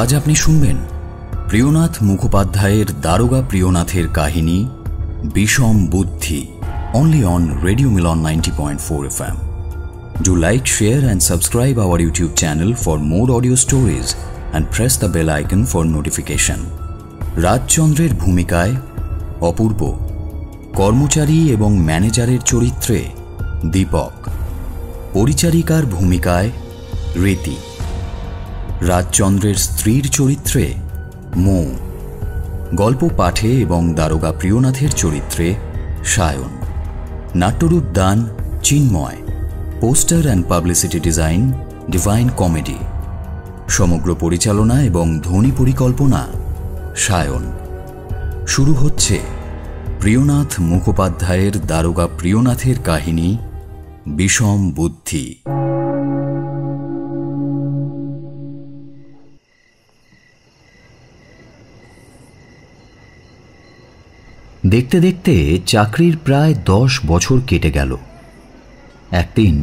আজ আপনি শুনবেন প্রিয়নাথ মুখোপাধ্যায়ের দারোগা প্রিয়নাথের কাহিনী বিষম বুদ্ধি, only on Radio Milan 90.4 FM. Do like, share and subscribe our YouTube channel for more audio stories and press the bell icon for notification. রাজচন্দ্রের ভূমিকায় অপূর্ব, কর্মচারী এবং ম্যানেজারের চরিত্রে দীপক, পরিচারিকার ভূমিকায় রীতি, রাজচন্দ্রের স্ত্রীর চরিত্রে মৌ, গল্প পাঠে এবং দারোগা প্রিয়নাথের চরিত্রে সায়ন, নাট্যরূপ দান Chinmoy, poster and publicity design Divine Comedy, সমগ্র পরিচালনা এবং ধ্বনি পরিকল্পনা সায়ন। শুরু হচ্ছে প্রিয়নাথ মুখোপাধ্যায়ের দারোগা প্রিয়নাথের কাহিনী বিষম বুদ্ধি। দেখতে দেখতে চাকরির প্রায় 10 বছর কেটে গেল। একদিন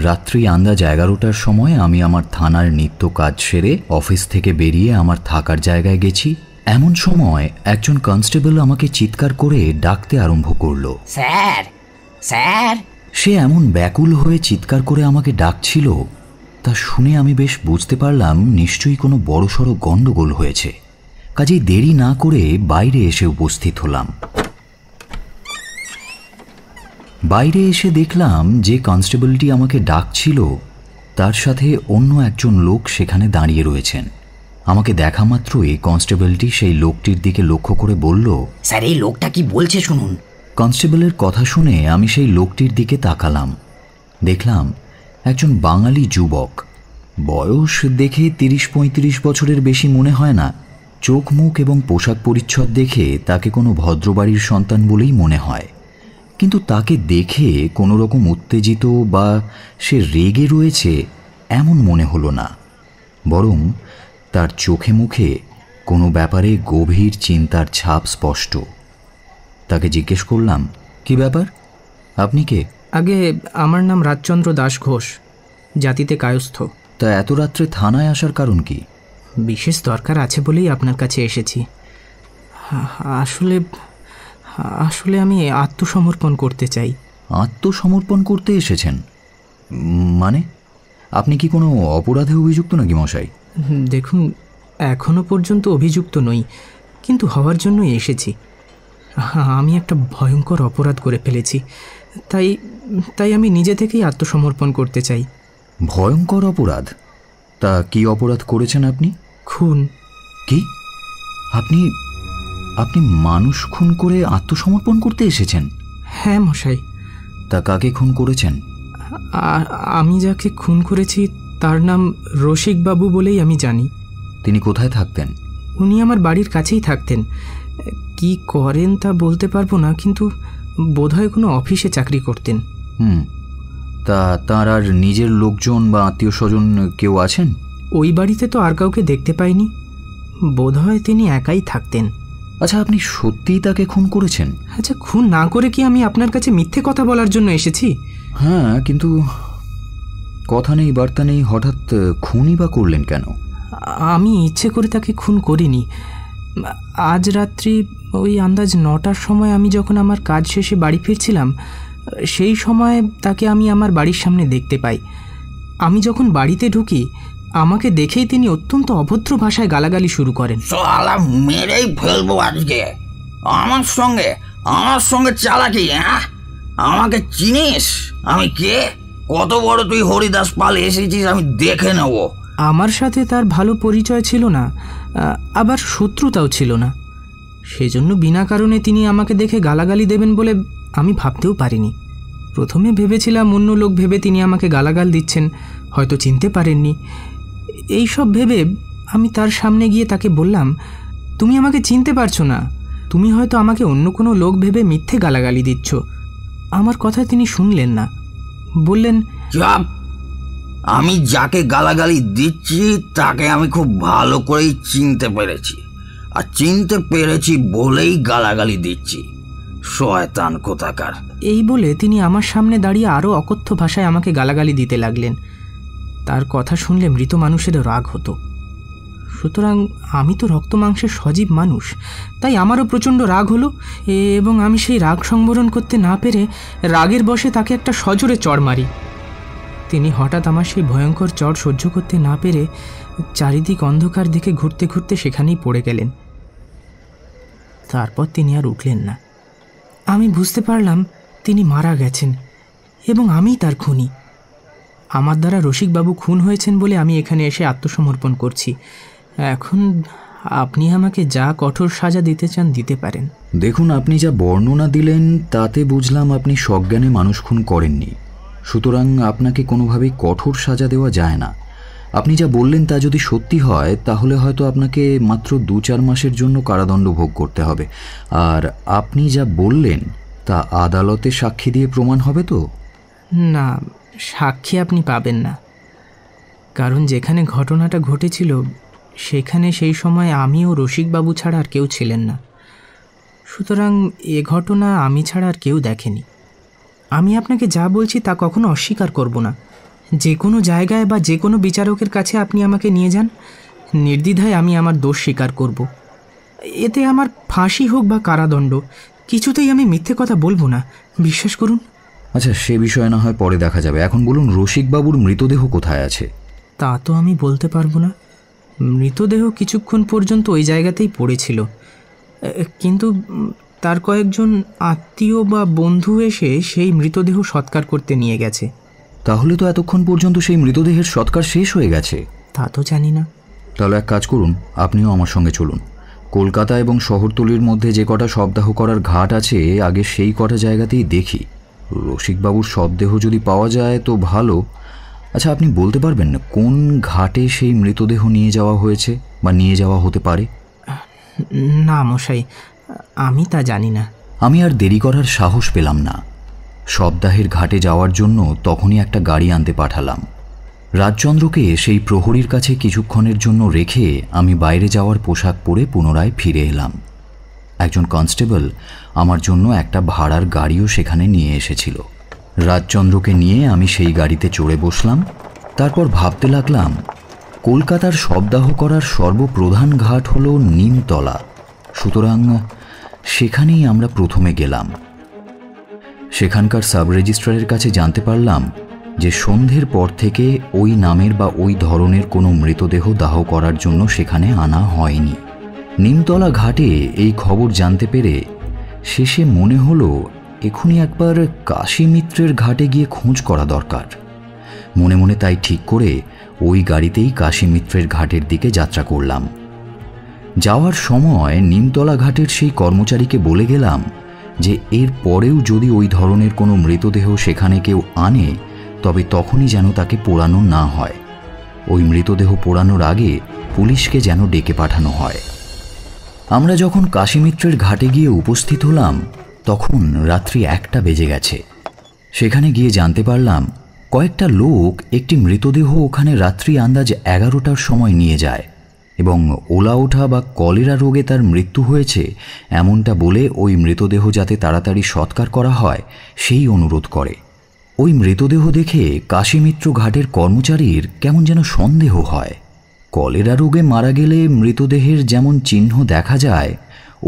রাত্রি আন্দাজ 11টার সময় আমি আমার থানার নিত্য কাজ সেরে অফিস থেকে বেরিয়ে আমার থাকার জায়গায় গেছি। এমন সময় একজন কনস্টেবল আমাকে চিৎকার করে ডাকতে আরম্ভ করলো, স্যার স্যার। সে এমন ব্যাকুল হয়ে চিৎকার করে আমাকে ডাকছিল, তা শুনে আমি বেশ বুঝতে পারলাম নিশ্চয়ই কোনো বড়সড় গন্ডগোল হয়েছে। কাজেই দেরি না করে বাইরে এসে উপস্থিত হলাম। বাইরে এসে দেখলাম যে কনস্টেবলটি আমাকে ডাকছিল তার সাথে অন্য একজন লোক সেখানে দাঁড়িয়ে রয়েছেন। আমাকে দেখা মাত্রই কনস্টেবলটি সেই লোকটির দিকে লক্ষ্য করে বলল, স্যার এই লোকটা কি বলছে শুনুন। কনস্টেবলের কথা শুনে আমি সেই লোকটির দিকে তাকালাম। দেখলাম একজন বাঙালি যুবক, বয়স দেখে 30-35 বছরের বেশি মনে হয় না। চোখ মুখ এবং পোশাক পরিচ্ছদ দেখে তাকে কোনো ভদ্রবাড়ির সন্তান বলেই মনে হয়, কিন্তু তাকে দেখে কোনো রকম উত্তেজিত বা সে রেগে রয়েছে এমন মনে হলো না, বরং তার চোখে মুখে কোনো ব্যাপারে গভীর চিন্তার ছাপ স্পষ্ট। তাকে জিজ্ঞেস করলাম, কি ব্যাপার, আপনি কে? আগে আমার নাম রাজচন্দ্র দাস ঘোষ, জাতিতে কায়স্থ। তা এত রাত্রে থানায় আসার কারণ কি? বিশেষ দরকার আছে বলেই আপনার কাছে এসেছি। আসলে আমি আত্মসমর্পণ করতে চাই। আত্মসমর্পণ করতে এসেছেন মানে? আপনি কি কোনো অপরাধে অভিযুক্ত নাকি মশাই? দেখুন, এখনো পর্যন্ত অভিযুক্ত নই, কিন্তু হওয়ার জন্যই এসেছি। আমি একটা ভয়ঙ্কর অপরাধ করে ফেলেছি, তাই আমি নিজে থেকেই আত্মসমর্পণ করতে চাই। ভয়ঙ্কর অপরাধ? তা কি অপরাধ করেছেন আপনি? খুন। কি? আপনি আপনি মানুষ খুন করে আত্মসমর্পণ করতে এসেছেন? হ্যাঁ মশাই। তা কাকে খুন করেছেন? আমি যাকে খুন করেছি তার নাম রসিকবাবু বলেই আমি জানি। তিনি কোথায় থাকতেন? উনি আমার বাড়ির কাছেই থাকতেন। কি করেন তা বলতে পারবো না, কিন্তু বোধহয় কোনো অফিসে চাকরি করতেন। তা তাঁর আর নিজের লোকজন বা আত্মীয় স্বজন কেউ আছেন? ওই বাড়িতে তো আর কাউকে দেখতে পাইনি, বোধহয় তিনি একাই থাকতেন। আচ্ছা, আপনি সত্যিই তাকে খুন করেছেন? আচ্ছা, খুন না করে কি আমি আপনার কাছে মিথ্যে কথা বলার জন্য এসেছি? হ্যাঁ, কিন্তু কথা নেই বার্তা নেই, হঠাৎ খুনই বা করলেন কেন? আমি ইচ্ছে করে তাকে খুন করিনি। আজ রাত্রি ওই আন্দাজ 9টার সময় আমি যখন আমার কাজ শেষে বাড়ি ফিরছিলাম, সেই সময় তাকে আমি আমার বাড়ির সামনে দেখতে পাই। আমি যখন বাড়িতে ঢুকি, আমাকে দেখেই তিনি অত্যন্ত অভদ্র ভাষায় গালাগালি শুরু করেন। শালা মেরেই ফেলবো আজকে। আমার সঙ্গে চালাকি? হ্যাঁ, আমাকে চিনিস? আমি কে? কত বড় তুই হরিদাস পাল এসেছিস আমি দেখে নেব। আমার সাথে তার ভালো পরিচয় ছিল না, আবার শত্রুতাও ছিল না। সেজন্য বিনা কারণে তিনি আমাকে দেখে গালাগালি দেবেন বলে আমি ভাবতেও পারিনি। প্রথমে ভেবেছিলাম অন্য লোক ভেবে তিনি আমাকে গালাগাল দিচ্ছেন, হয়তো চিনতে পারেননি। এই সব ভেবে আমি তার সামনে গিয়ে তাকে বললাম, তুমি আমাকে চিনতে পারছো না, তুমি হয়তো আমাকে অন্য কোনো লোক ভেবে মিথ্যে গালাগালি দিচ্ছ। আমার কথা তিনি শুনলেন না, বললেন, চুপ, আমি যাকে গালাগালি দিচ্ছি তাকে আমি খুব ভালো করেই চিনতে পেরেছি, আর চিনতে পেরেছি বলেই গালাগালি দিচ্ছি। শয়তান কোথাকার। এই বলে তিনি আমার সামনে দাঁড়িয়ে আরও অকথ্য ভাষায় আমাকে গালাগালি দিতে লাগলেন। তার কথা শুনলে মৃত মানুষেরও রাগ হতো। সুতরাং আমি তো রক্ত মাংসের সজীব মানুষ, তাই আমারও প্রচণ্ড রাগ হলো এবং আমি সেই রাগ সংবরণ করতে না পেরে রাগের বশে তাকে একটা সজোরে চড় মারি। তিনি হঠাৎ আমার সেই ভয়ঙ্কর চড় সহ্য করতে না পেরে চারিদিক অন্ধকার দিকে ঘুরতে ঘুরতে সেখানেই পড়ে গেলেন। তারপর তিনি আর উঠলেন না। আমি বুঝতে পারলাম তিনি মারা গেছেন এবং আমিই তার খুনি। আমার দ্বারা রসিকবাবু খুন হয়েছেন বলে আমি এখানে এসে আত্মসমর্পণ করছি। এখন আপনি আমাকে যা কঠোর সাজা দিতে চান দিতে পারেন। দেখুন, আপনি যা বর্ণনা দিলেন তাতে বুঝলাম আপনি সজ্ঞানে মানুষ খুন করেননি, সুতরাং আপনাকে কোনোভাবেই কঠোর সাজা দেওয়া যায় না। আপনি যা বললেন তা যদি সত্যি হয় তাহলে হয়তো আপনাকে মাত্র 2-4 মাসের জন্য কারাদণ্ড ভোগ করতে হবে। আর আপনি যা বললেন তা আদালতে সাক্ষী দিয়ে প্রমাণ হবে তো? না, সাক্ষী আপনি পাবেন না, কারণ যেখানে ঘটনাটা ঘটেছিল সেখানে সেই সময় আমি ও রসিকবাবু ছাড়া আর কেউ ছিলেন না। সুতরাং এ ঘটনা আমি ছাড়া আর কেউ দেখেনি। আমি আপনাকে যা বলছি তা কখনো অস্বীকার করব না। যে কোনো জায়গায় বা যে কোনো বিচারকের কাছে আপনি আমাকে নিয়ে যান, নির্দ্বিধায় আমি আমার দোষ স্বীকার করব। এতে আমার ফাঁসি হোক বা কারাদণ্ড, কিছুতেই আমি মিথ্যে কথা বলবো না, বিশ্বাস করুন। আচ্ছা, সে বিষয়ে না হয় পরে দেখা যাবে। এখন বলুন, রসিকবাবুর মৃতদেহ কোথায় আছে? তা তো আমি বলতে পারবো না। মৃতদেহ কিছুক্ষণ পর্যন্ত ওই জায়গাতেই পড়েছিল, কিন্তু তার কয়েকজন আত্মীয় বা বন্ধু এসে সেই মৃতদেহ সৎকার করতে নিয়ে গেছে। তাহলে তো এতক্ষণ পর্যন্ত সেই মৃতদেহের সৎকার শেষ হয়ে গেছে। তা তো জানি না। তাহলে এক কাজ করুন, আপনিও আমার সঙ্গে চলুন। কলকাতা এবং শহরতলির মধ্যে যে কটা শবদাহ করার ঘাট আছে আগে সেই কটা জায়গাতেই দেখি। রসিকবাবুর শবদেহ যদি পাওয়া যায় তো ভালো। আচ্ছা, আপনি বলতে পারবেন না কোন ঘাটে সেই মৃতদেহ নিয়ে যাওয়া হয়েছে বা নিয়ে যাওয়া হতে পারে? না মশাই, আমি তা জানি না। আমি আর দেরি করার সাহস পেলাম না। শবদাহের ঘাটে যাওয়ার জন্য তখনই একটা গাড়ি আনতে পাঠালাম। রাজচন্দ্রকে সেই প্রহরীর কাছে কিছুক্ষণের জন্য রেখে আমি বাইরে যাওয়ার পোশাক পরে পুনরায় ফিরে এলাম। একজন কনস্টেবল আমার জন্য একটা ভাড়ার গাড়িও সেখানে নিয়ে এসেছিল। রাজচন্দ্রকে নিয়ে আমি সেই গাড়িতে চড়ে বসলাম। তারপর ভাবতে লাগলাম, কলকাতার শবদাহ করার সর্বপ্রধান ঘাট হলো নিমতলা, সুতরাং সেখানেই আমরা প্রথমে গেলাম। সেখানকার সাব রেজিস্ট্রারের কাছে জানতে পারলাম যে সন্ধ্যের পর থেকে ওই নামের বা ওই ধরনের কোনো মৃতদেহ দাহ করার জন্য সেখানে আনা হয়নি। নিমতলা ঘাটে এই খবর জানতে পেরে শেষে মনে হলো এখনই একবার কাশী মিত্রের ঘাটে গিয়ে খোঁজ করা দরকার। মনে মনে তাই ঠিক করে ওই গাড়িতেই কাশী মিত্রের ঘাটের দিকে যাত্রা করলাম। যাওয়ার সময় নিমতলা ঘাটের সেই কর্মচারীকে বলে গেলাম যে এর পরেও যদি ওই ধরনের কোনো মৃতদেহ সেখানে কেউ আনে তবে তখনই যেন তাকে পোড়ানো না হয়। ওই মৃতদেহ পোড়ানোর আগে পুলিশকে যেন ডেকে পাঠানো হয়। আমরা যখন কাশী মিত্রের ঘাটে গিয়ে উপস্থিত হলাম তখন রাত্রি 1টা বেজে গেছে। সেখানে গিয়ে জানতে পারলাম কয়েকটা লোক একটি মৃতদেহ ওখানে রাত্রি আন্দাজ 11টার সময় নিয়ে যায় এবং ওলা ওঠা বা কলেরা রোগে তার মৃত্যু হয়েছে এমনটা বলে ওই মৃতদেহ যাতে তাড়াতাড়ি সৎকার করা হয় সেই অনুরোধ করে। ওই মৃতদেহ দেখে কাশীমিত্র ঘাটের কর্মচারীর কেমন যেন সন্দেহ হয়। কলেরা রোগে মারা গেলে মৃতদেহের যেমন চিহ্ন দেখা যায়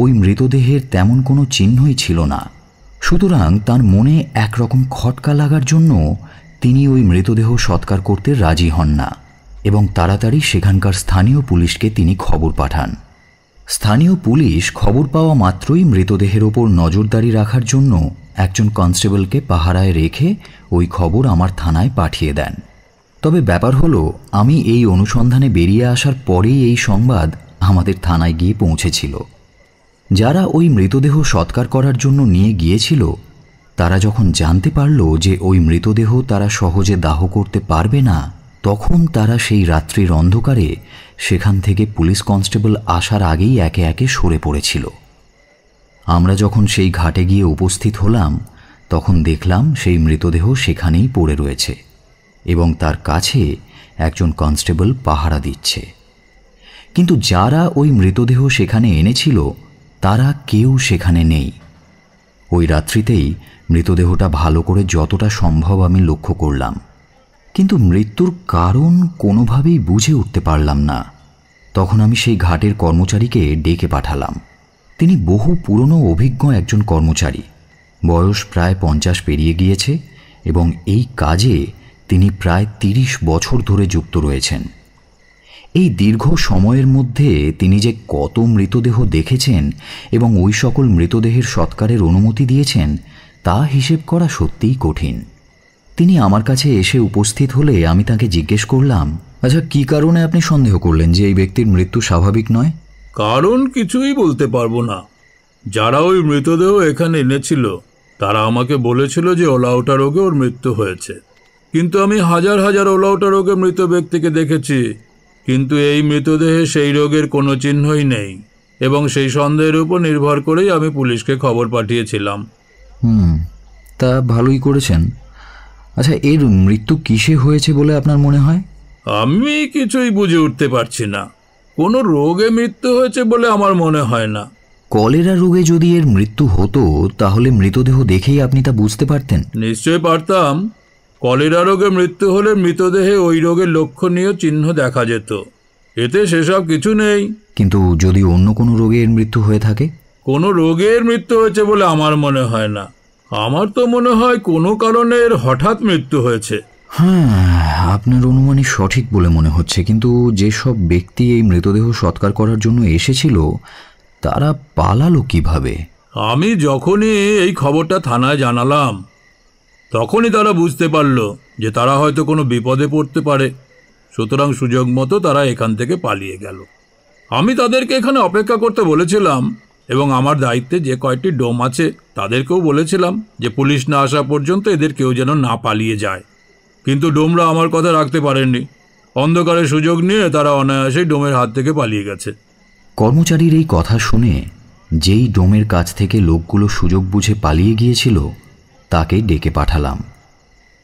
ওই মৃতদেহের তেমন কোনো চিহ্নই ছিল না। সুতরাং তার মনে একরকম খটকা লাগার জন্য তিনি ওই মৃতদেহ সৎকার করতে রাজি হন না এবং তাড়াতাড়ি সেখানকার স্থানীয় পুলিশকে তিনি খবর পাঠান। স্থানীয় পুলিশ খবর পাওয়া মাত্রই মৃতদেহের ওপর নজরদারি রাখার জন্য একজন কনস্টেবলকে পাহারায় রেখে ওই খবর আমার থানায় পাঠিয়ে দেন। তবে ব্যাপার হলো আমি এই অনুসন্ধানে বেরিয়ে আসার পরেই এই সংবাদ আমাদের থানায় গিয়ে পৌঁছেছিল। যারা ওই মৃতদেহ সৎকার করার জন্য নিয়ে গিয়েছিল তারা যখন জানতে পারল যে ওই মৃতদেহ তারা সহজে দাহ করতে পারবে না তখন তারা সেই রাত্রির অন্ধকারে সেখান থেকে পুলিশ কনস্টেবল আসার আগেই একে একে সরে পড়েছিল। আমরা যখন সেই ঘাটে গিয়ে উপস্থিত হলাম তখন দেখলাম সেই মৃতদেহ সেখানেই পড়ে রয়েছে এবং তার কাছে একজন কনস্টেবল পাহারা দিচ্ছে। কিন্তু যারা ওই মৃতদেহ সেখানে এনেছিল তারা কেউ সেখানে নেই। ওই রাত্রিতেই মৃতদেহটা ভালো করে যতটা সম্ভব আমি লক্ষ্য করলাম, কিন্তু মৃত্যুর কারণ কোনোভাবেই বুঝে উঠতে পারলাম না। তখন আমি সেই ঘাটের কর্মচারীকে ডেকে পাঠালাম। তিনি বহু পুরনো অভিজ্ঞ একজন কর্মচারী, বয়স প্রায় 50 পেরিয়ে গিয়েছে এবং এই কাজে তিনি প্রায় 30 বছর ধরে যুক্ত রয়েছেন। এই দীর্ঘ সময়ের মধ্যে তিনি যে কত মৃতদেহ দেখেছেন এবং ওই সকল মৃতদেহের সৎকারের অনুমতি দিয়েছেন তা হিসেব করা সত্যিই কঠিন। তিনি আমার কাছে এসে উপস্থিত হলে আমি তাকে জিজ্ঞেস করলাম, আচ্ছা, কি কারণে আপনি সন্দেহ করলেন যে এই ব্যক্তির মৃত্যু স্বাভাবিক নয়? কারণ কিছুই বলতে পারবো না। যারা ওই মৃতদেহ এখানে এনেছিল তারা আমাকে বলেছিল যে ওলাউটা রোগে ওর মৃত্যু হয়েছে, কিন্তু আমি হাজার হাজার ওলাউটা রোগে মৃত ব্যক্তিকে দেখেছি, কিন্তু এই মৃতদেহে সেই রোগের কোনো চিহ্নই নেই এবং সেই সন্দেহের উপর নির্ভর করেই আমি পুলিশকে খবর পাঠিয়েছিলাম। তা ভালোই করেছেন। আচ্ছা, এর মৃত্যু কিসে হয়েছে বলে আপনার মনে হয়? আমি কিছুই বুঝে উঠতে পারছি না। কোনো রোগে মৃত্যু হয়েছে বলে আমার মনে হয় না। কলেরা রোগে যদি এর মৃত্যু হতো তাহলে মৃতদেহ দেখেই আপনি তা বুঝতে পারতেন? নিশ্চয় পারতাম। কলেরা রোগে মৃত্যু হলে মৃতদেহে ওই রোগের লক্ষণীয় চিহ্ন দেখা যেত, এতে সেসব কিছু নেই। কিন্তু যদি অন্য কোনো রোগে এর মৃত্যু হয়ে থাকে? কোনো রোগের মৃত্যু হয়েছে বলে আমার মনে হয় না। আমার তো মনে হয় কোনো কারণে এর হঠাৎ মৃত্যু হয়েছে। হ্যাঁ, আপনার অনুমানই সঠিক বলে মনে হচ্ছে, কিন্তু যেসব ব্যক্তি এই মৃতদেহ সৎকার করার জন্য এসেছিল তারা পালালো কিভাবে? আমি যখনই এই খবরটা থানায় জানালাম তখনই তারা বুঝতে পারল যে তারা হয়তো কোনো বিপদে পড়তে পারে, সুতরাং সুযোগ মতো তারা এখান থেকে পালিয়ে গেল। আমি তাদেরকে এখানে অপেক্ষা করতে বলেছিলাম এবং আমার দায়িত্বে যে কয়েকটি ডোম আছে তাদেরকেও বলেছিলাম যে পুলিশ না আসা পর্যন্ত এদের কেউ যেন না পালিয়ে যায়, কিন্তু ডোমরা আমার কথা রাখতে পারেননি। অন্ধকারের সুযোগ নিয়ে তারা অনায়াসেই ডোমের হাত থেকে পালিয়ে গেছে। কর্মচারীর এই কথা শুনে যেই ডোমের কাছ থেকে লোকগুলো সুযোগ বুঝে পালিয়ে গিয়েছিল তাকে ডেকে পাঠালাম।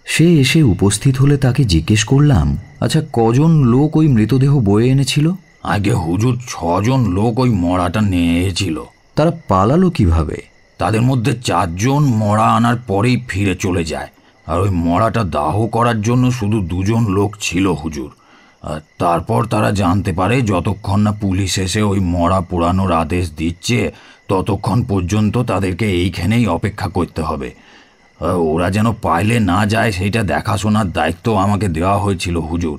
সে এসে উপস্থিত হলে তাকে জিজ্ঞেস করলাম, আচ্ছা, কজন লোক ওই মৃতদেহ বয়ে এনেছিল? আগে হুজুর 6 জন লোক ওই মরাটা নিয়ে এসেছিল। তারা পালালো কিভাবে? তাদের মধ্যে 4 জন মরা আনার পরেই ফিরে চলে যায়, আর ওই মরাটা দাহ করার জন্য শুধু 2 জন লোক ছিল হুজুর। আর তারপর তারা জানতে পারে যতক্ষণ না পুলিশ এসে ওই মরা পোড়ানোর আদেশ দিচ্ছে ততক্ষণ পর্যন্ত তাদেরকে এইখানেই অপেক্ষা করতে হবে। ওরা যেন পাইলে না যায় সেইটা দেখাশোনার দায়িত্ব আমাকে দেওয়া হয়েছিল হুজুর।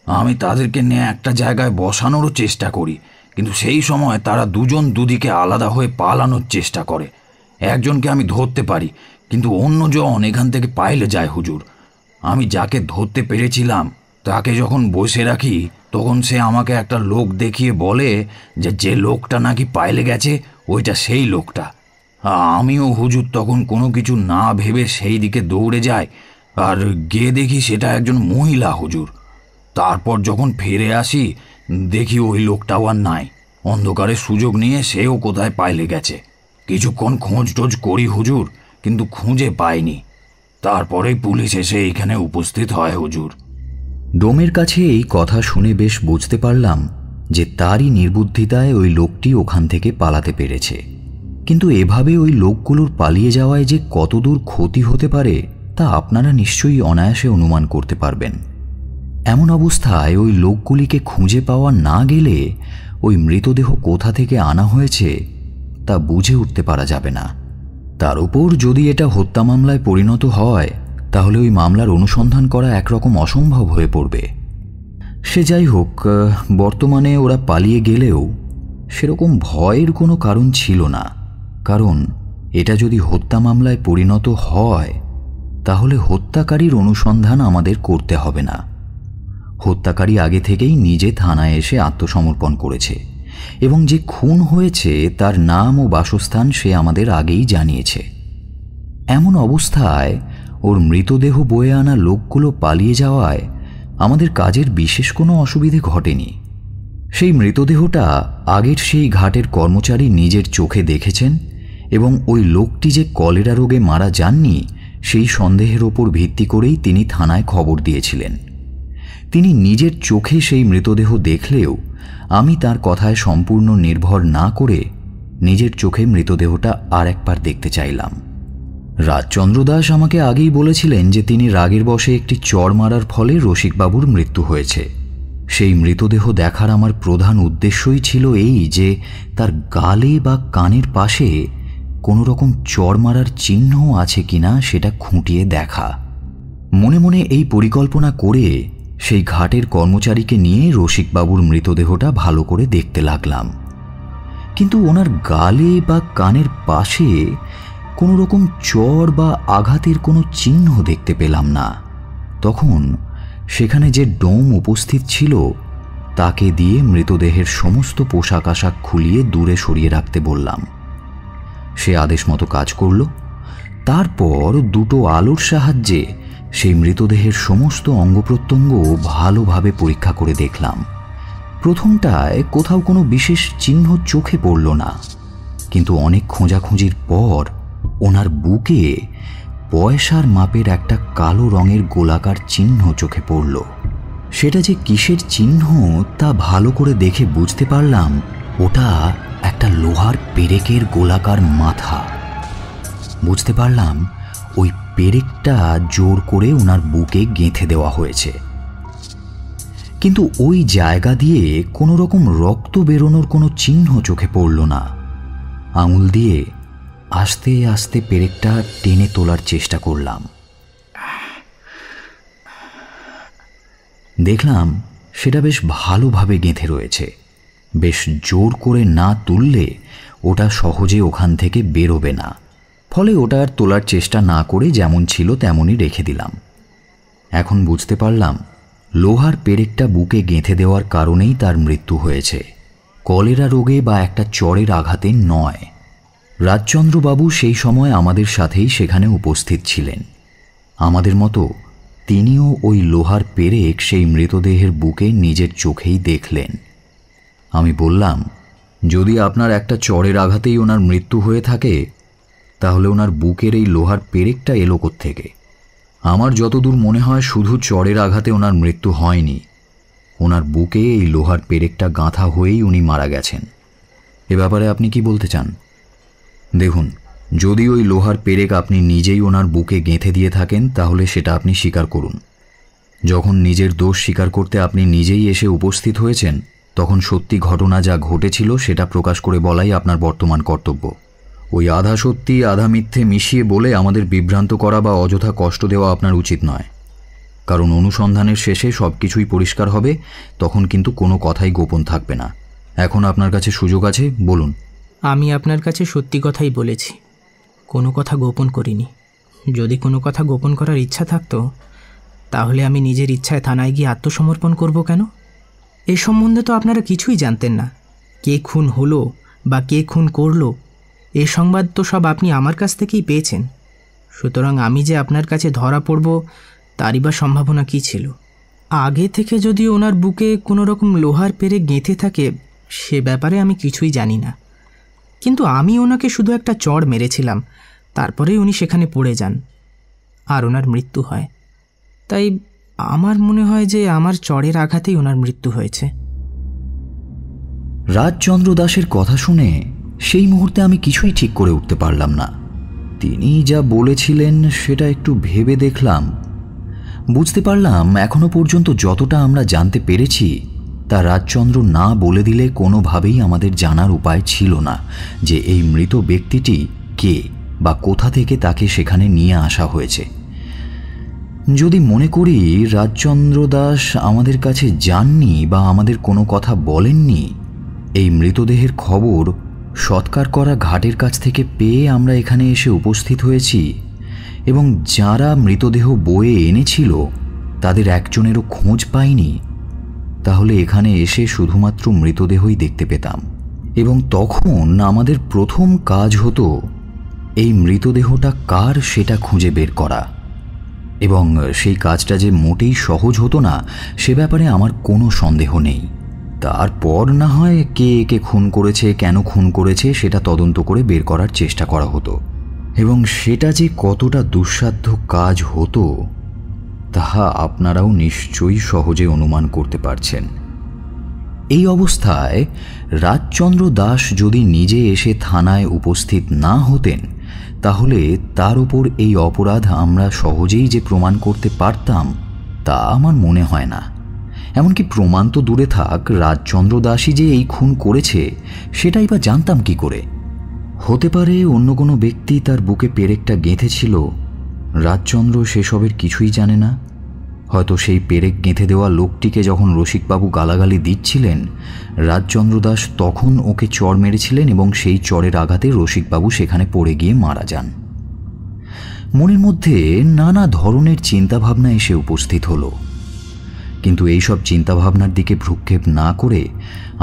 আমি তাদেরকে নিয়ে একটা জায়গায় বসানোরও চেষ্টা করি, কিন্তু সেই সময় তারা 2 জন দুদিকে আলাদা হয়ে পালানোর চেষ্টা করে। একজনকে আমি ধরতে পারি, কিন্তু অন্যজন এখান থেকে পাইলে যায় হুজুর। আমি যাকে ধরতে পেরেছিলাম তাকে যখন বসে রাখি তখন সে আমাকে একটা লোক দেখিয়ে বলে যে লোকটা নাকি পাইলে গেছে ওইটা সেই লোকটা। আমিও হুজুর তখন কোনো কিছু না ভেবে সেই দিকে দৌড়ে যাই, আর গিয়ে দেখি সেটা একজন মহিলা হুজুর। তারপর যখন ফিরে আসি দেখি ওই লোকটাও আর নাই। অন্ধকারে সুযোগ নিয়ে সেও কোথায় পাইলে গেছে। কিছুক্ষণ খোঁজ টোজ করি হুজুর, কিন্তু খুঁজে পাইনি। তারপরেই পুলিশ এসে এইখানে উপস্থিত হয় হুজুর। ডোমের কাছে এই কথা শুনে বেশ বুঝতে পারলাম যে তারই নির্বুদ্ধিতায় ওই লোকটি ওখান থেকে পালাতে পেরেছে, কিন্তু এভাবে ওই লোকগুলোর পালিয়ে যাওয়ায় যে কতদূর ক্ষতি হতে পারে তা আপনারা নিশ্চয়ই অনায়াসে অনুমান করতে পারবেন। এমন অবস্থায় ওই লোকগুলিকে খুঁজে পাওয়া না গেলে ওই মৃতদেহ কোথা থেকে আনা হয়েছে তা বুঝে উঠতে পারা যাবে না। তার উপর যদি এটা হত্যা মামলায় পরিণত হয় তাহলে ওই মামলার অনুসন্ধান করা একরকম অসম্ভব হয়ে পড়বে। সে যাই হোক, বর্তমানে ওরা পালিয়ে গেলেও সেরকম ভয়ের কোনো কারণ ছিল না, কারণ এটা যদি হত্যা মামলায় পরিণত হয় তাহলে হত্যাকারীর অনুসন্ধান আমাদের করতে হবে না। হত্যাকারী আগে থেকেই নিজে থানায় এসে আত্মসমর্পণ করেছে এবং যে খুন হয়েছে তার নাম ও বাসস্থান সে আমাদের আগেই জানিয়েছে। এমন অবস্থায় ওর মৃতদেহ বয়ে আনা লোকগুলো পালিয়ে যাওয়ায় আমাদের কাজের বিশেষ কোনো অসুবিধে ঘটেনি। সেই মৃতদেহটা আগের সেই ঘাটের কর্মচারী নিজের চোখে দেখেছেন এবং ওই লোকটি যে কলেরা রোগে মারা যাননি সেই সন্দেহের ওপর ভিত্তি করেই তিনি থানায় খবর দিয়েছিলেন। তিনি নিজের চোখে সেই মৃতদেহ দেখলেও আমি তার কথায় সম্পূর্ণ নির্ভর না করে নিজের চোখে মৃতদেহটা আর একবার দেখতে চাইলাম। রাজচন্দ্র দাস আমাকে আগেই বলেছিলেন যে তিনি রাগের বশে একটি চড় মারার ফলে রসিকবাবুর মৃত্যু হয়েছে। সেই মৃতদেহ দেখার আমার প্রধান উদ্দেশ্যই ছিল এই যে তার গালে বা কানের পাশে কোনো রকম চড় মারার চিহ্ন আছে কিনা সেটা খুঁটিয়ে দেখা। মনে মনে এই পরিকল্পনা করে সেই ঘাটের কর্মচারীকে নিয়ে রসিকবাবুর মৃতদেহটা ভালো করে দেখতে লাগলাম, কিন্তু ওনার গালে বা কানের পাশে কোনো রকম চড় বা আঘাতের কোনো চিহ্ন দেখতে পেলাম না। তখন সেখানে যে ডোম উপস্থিত ছিল তাকে দিয়ে মৃতদেহের সমস্ত পোশাক আশাক খুলিয়ে দূরে সরিয়ে রাখতে বললাম। সে আদেশ মতো কাজ করল। তারপর দুটো আলোর সাহায্যে সেই মৃতদেহের সমস্ত অঙ্গ প্রত্যঙ্গ ভালোভাবে পরীক্ষা করে দেখলাম। প্রথমটায় কোথাও কোনো বিশেষ চিহ্ন চোখে পড়ল না, কিন্তু অনেক খোঁজাখুঁজির পর ওনার বুকে পয়সার মাপের একটা কালো রঙের গোলাকার চিহ্ন চোখে পড়ল। সেটা যে কিসের চিহ্ন তা ভালো করে দেখে বুঝতে পারলাম ওটা একটা লোহার পেরেকের গোলাকার মাথা। বুঝতে পারলাম ওই পেরেকটা জোর করে ওনার বুকে গেঁথে দেওয়া হয়েছে, কিন্তু ওই জায়গা দিয়ে কোনো রকম রক্ত বেরোনোর কোনো চিহ্ন চোখে পড়ল না। আঙুল দিয়ে আস্তে আস্তে পেরেকটা টেনে তোলার চেষ্টা করলাম। দেখলাম সেটা বেশ ভালোভাবে গেঁথে রয়েছে। বেশ জোর করে না তুললে ওটা সহজে ওখান থেকে বেরোবে না, ফলে ওটা আর তোলার চেষ্টা না করে যেমন ছিল তেমনই রেখে দিলাম। এখন বুঝতে পারলাম লোহার পেরেকটা বুকে গেঁথে দেওয়ার কারণেই তার মৃত্যু হয়েছে, কলেরা রোগে বা একটা চড়ের আঘাতে নয়। রাজচন্দ্রবাবু সেই সময় আমাদের সাথেই সেখানে উপস্থিত ছিলেন। আমাদের মতো তিনিও ওই লোহার পেরেক সেই মৃতদেহের বুকে নিজের চোখেই দেখলেন। আমি বললাম, যদি আপনার একটা চড়ের আঘাতেই ওনার মৃত্যু হয়ে থাকে তাহলে ওনার বুকের এই লোহার পেরেকটা এলো কোত্থেকে? আমার যতদূর মনে হয় শুধু চড়ের আঘাতে ওনার মৃত্যু হয়নি, ওনার বুকে এই লোহার পেরেকটা গাঁথা হয়েই উনি মারা গেছেন। এ ব্যাপারে আপনি কি বলতে চান? দেখুন, যদি ওই লোহার পেরেক আপনি নিজেই ওনার বুকে গেঁথে দিয়ে থাকেন তাহলে সেটা আপনি স্বীকার করুন। যখন নিজের দোষ স্বীকার করতে আপনি নিজেই এসে উপস্থিত হয়েছেন তখন সত্যি ঘটনা যা ঘটেছিল সেটা প্রকাশ করে বলাই আপনার বর্তমান কর্তব্য। ওই আধা সত্যি আধা মিথ্যে মিশিয়ে বলে আমাদের বিভ্রান্ত করা বা অযথা কষ্ট দেওয়া আপনার উচিত নয়, কারণ অনুসন্ধানের শেষে সব কিছুই পরিষ্কার হবে, তখন কিন্তু কোনো কথাই গোপন থাকবে না। এখন আপনার কাছে সুযোগ আছে, বলুন। আমি আপনার কাছে সত্যি কথাই বলেছি, কোনো কথা গোপন করিনি। যদি কোনো কথা গোপন করার ইচ্ছা থাকতো তাহলে আমি নিজের ইচ্ছায় থানায় গিয়ে আত্মসমর্পণ করব কেন? এ সম্বন্ধে তো আপনারা কিছুই জানতেন না। কে খুন হলো বা কে খুন করলো এ সংবাদ তো সব আপনি আমার কাছ থেকেই পেয়েছেন। সুতরাং আমি যে আপনার কাছে ধরা পড়ব তারই বা সম্ভাবনা কী ছিল? আগে থেকে যদি ওনার বুকে কোনো রকম লোহার পেরেক গেঁথে থাকে সে ব্যাপারে আমি কিছুই জানি না, কিন্তু আমি ওনাকে শুধু একটা চড় মেরেছিলাম, তারপরেই উনি সেখানে পড়ে যান আর ওনার মৃত্যু হয়। তাই আমার মনে হয় যে আমার চড়ের আঘাতেই ওনার মৃত্যু হয়েছে। রাজচন্দ্র দাসের কথা শুনে সেই মুহূর্তে আমি কিছুই ঠিক করে উঠতে পারলাম না। তিনি যা বলেছিলেন সেটা একটু ভেবে দেখলাম। বুঝতে পারলাম এখনো পর্যন্ত যতটা আমরা জানতে পেরেছি তা রাজচন্দ্র না বলে দিলে কোনোভাবেই আমাদের জানার উপায় ছিল না যে এই মৃত ব্যক্তিটি কে বা কোথা থেকে তাকে সেখানে নিয়ে আসা হয়েছে। যদি মনে করি রাজচন্দ্র দাস আমাদের কাছে যাননি বা আমাদের কোনো কথা বলেননি, এই মৃতদেহের খবর সৎকার করা ঘাটের কাছ থেকে পেয়ে আমরা এখানে এসে উপস্থিত হয়েছি এবং যারা মৃতদেহ বয়ে এনেছিল তাদের একজনেরও খোঁজ পাইনি, তাহলে এখানে এসে শুধুমাত্র মৃতদেহই দেখতে পেতাম এবং তখন আমাদের প্রথম কাজ হতো এই মৃতদেহটা কার সেটা খুঁজে বের করা। এবং সেই কাজটা যে মোটেই সহজ হতো না সে ব্যাপারে আমার কোনো সন্দেহ নেই। তারপর না হয় কে একে খুন করেছে, কেন খুন করেছে সেটা তদন্ত করে বের করার চেষ্টা করা হতো, এবং সেটা যে কতটা দুঃসাধ্য কাজ হতো তাহা আপনারাও নিশ্চয়ই সহজে অনুমান করতে পারছেন। এই অবস্থায় রাজচন্দ্র দাস যদি নিজে এসে থানায় উপস্থিত না হতেন তাহলে তার উপর এই অপরাধ আমরা সহজেই যে প্রমাণ করতে পারতাম তা আমার মনে হয় না। এমনকি প্রমাণ তো দূরে থাক, রাজচন্দ্র দাসই যে এই খুন করেছে সেটাই বা জানতাম কি করে? হতে পারে অন্য কোনো ব্যক্তি তার বুকে পেরেকটা গেঁথেছিল। রাজচন্দ্র সেসবের কিছুই জানে না। হয়তো সেই পেরেক গেঁথে দেওয়া লোকটিকে যখন রসিকবাবু গালাগালি দিচ্ছিলেন, রাজচন্দ্র দাস তখন ওকে চড় মেরেছিলেন এবং সেই চড়ের আঘাতে রসিকবাবু সেখানে পড়ে গিয়ে মারা যান। মনের মধ্যে নানা ধরনের চিন্তাভাবনা এসে উপস্থিত হলো, কিন্তু এইসব চিন্তাভাবনার দিকে ভ্রুক্ষেপ না করে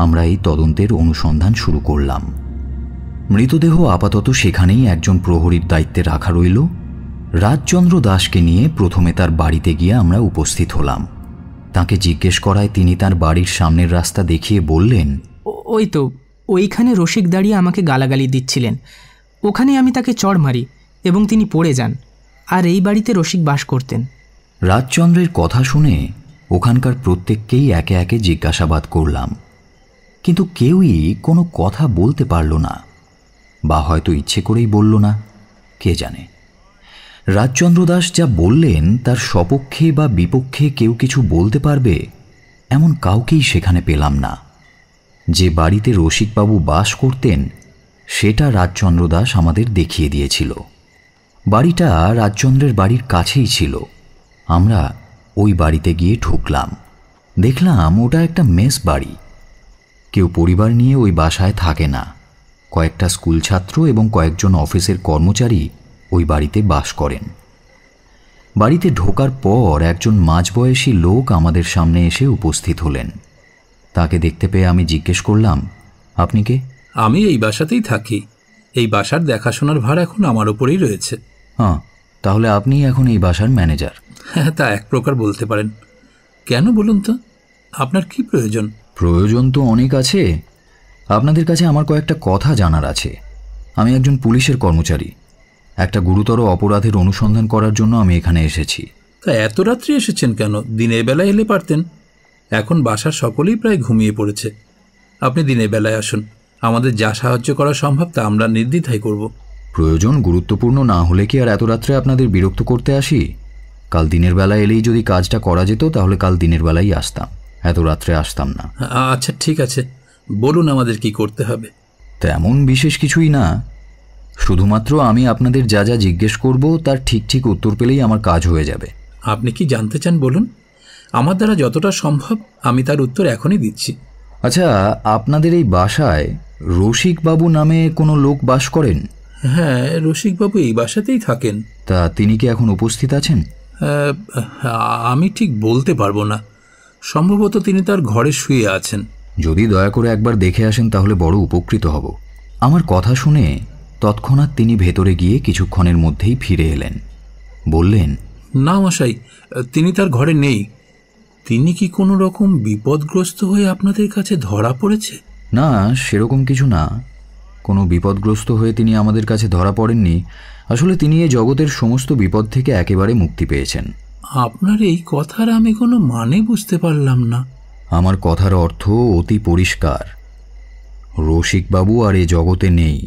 আমরা এই তদন্তের অনুসন্ধান শুরু করলাম। মৃতদেহ আপাতত সেখানেই একজন প্রহরীর দায়িত্বে রাখা রইল। রাজচন্দ্র দাসকে নিয়ে প্রথমে তার বাড়িতে গিয়ে আমরা উপস্থিত হলাম। তাকে জিজ্ঞেস করায় তিনি তার বাড়ির সামনের রাস্তা দেখিয়ে বললেন, ওই তো ওইখানে রসিক দাঁড়িয়ে আমাকে গালাগালি দিচ্ছিলেন, ওখানে আমি তাকে চড় মারি এবং তিনি পড়ে যান। আর এই বাড়িতে রসিক বাস করতেন। রাজচন্দ্রের কথা শুনে ওখানকার প্রত্যেককেই একে একে জিজ্ঞাসাবাদ করলাম, কিন্তু কেউই কোনো কথা বলতে পারল না, বা হয়তো ইচ্ছে করেই বলল না, কে জানে। রাজচন্দ্র দাস যা বললেন তার সপক্ষে বা বিপক্ষে কেউ কিছু বলতে পারবে এমন কাউকেই সেখানে পেলাম না। যে বাড়িতে রসিকবাবু বাস করতেন সেটা রাজচন্দ্র দাস আমাদের দেখিয়ে দিয়েছিল। বাড়িটা রাজচন্দ্রের বাড়ির কাছেই ছিল। আমরা ওই বাড়িতে গিয়ে ঢুকলাম। দেখলাম ওটা একটা মেস বাড়ি। কেউ পরিবার নিয়ে ওই বাসায় থাকে না। কয়েকটা স্কুল ছাত্র এবং কয়েকজন অফিসের কর্মচারী ওই বাড়িতে বাস করেন। বাড়িতে ঢোকার পর একজন মাঝবয়সী লোক আমাদের সামনে এসে উপস্থিত হলেন। তাকে দেখতে পেয়ে আমি জিজ্ঞেস করলাম, আপনি কে? আমি এই বাসাতেই থাকি। এই বাসার দেখাশোনার ভার এখন আমার ওপরেই রয়েছে। হ্যাঁ, তাহলে আপনি এখন এই বাসার ম্যানেজার? হ্যাঁ, তা এক প্রকার বলতে পারেন। কেন বলুন তো, আপনার কি প্রয়োজন? প্রয়োজন তো অনেক আছে। আপনাদের কাছে আমার কয়েকটা কথা জানার আছে। আমি একজন পুলিশের কর্মচারী। একটা গুরুতর অপরাধের অনুসন্ধান করার জন্য আমি এখানে এসেছি। তা এত রাত্রি এসেছেন কেন? দিনের বেলায় এলে পারতেন। এখন বাসার সকলেই প্রায় ঘুমিয়ে পড়েছে। আপনি দিনের বেলায় আসুন। আমাদের যা সাহায্য করা সম্ভব তা আমরা নির্দ্বিধায় করব। প্রয়োজন গুরুত্বপূর্ণ না হলে কি আর এত রাত্রে আপনাদের বিরক্ত করতে আসি? কাল দিনের বেলা এলেই যদি কাজটা করা যেত তাহলে কাল দিনের বেলাই আসতাম, এত রাত্রে আসতাম না। আচ্ছা, ঠিক আছে, বলুন আমাদের কি করতে হবে। তেমন বিশেষ কিছুই না, শুধুমাত্র আমি আপনাদের যা যা জিজ্ঞেস করব তার ঠিক ঠিক উত্তর পেলেই আমার কাজ হয়ে যাবে। আপনি কি জানতে চান বলুন। আমার দ্বারা যতটা সম্ভব আমি তার উত্তর এখনই দিচ্ছি। আচ্ছা, আপনাদের এই বাসায় রসিকবাবু নামে কোনো লোক বাস করেন? হ্যাঁ, রসিকবাবু এই বাসাতেই থাকেন। তা তিনি কি এখন উপস্থিত আছেন? আমি ঠিক বলতে পারবো না। সম্ভবত তিনি তার ঘরে শুয়ে আছেন। যদি দয়া করে একবার দেখে আসেন তাহলে বড় উপকৃত হব। আমার কথা শুনে তৎক্ষণাৎ তিনি ভেতরে গিয়ে কিছুক্ষণের মধ্যেই ফিরে এলেন। বললেন, না মশাই, তিনি তার ঘরে নেই। তিনি কি কোনো রকম বিপদগ্রস্ত হয়ে আপনাদের কাছে ধরা পড়েছে? না, সেরকম কিছু না। কোনো বিপদগ্রস্ত হয়ে তিনি আমাদের কাছে ধরা পড়েননি। আসলে তিনি এই জগতের সমস্ত বিপদ থেকে একেবারে মুক্তি পেয়েছেন। আপনার এই কথার আমি কোনো মানে বুঝতে পারলাম না। আমার কথার অর্থ অতি পরিষ্কার। রসিকবাবু আর এ জগতে নেই,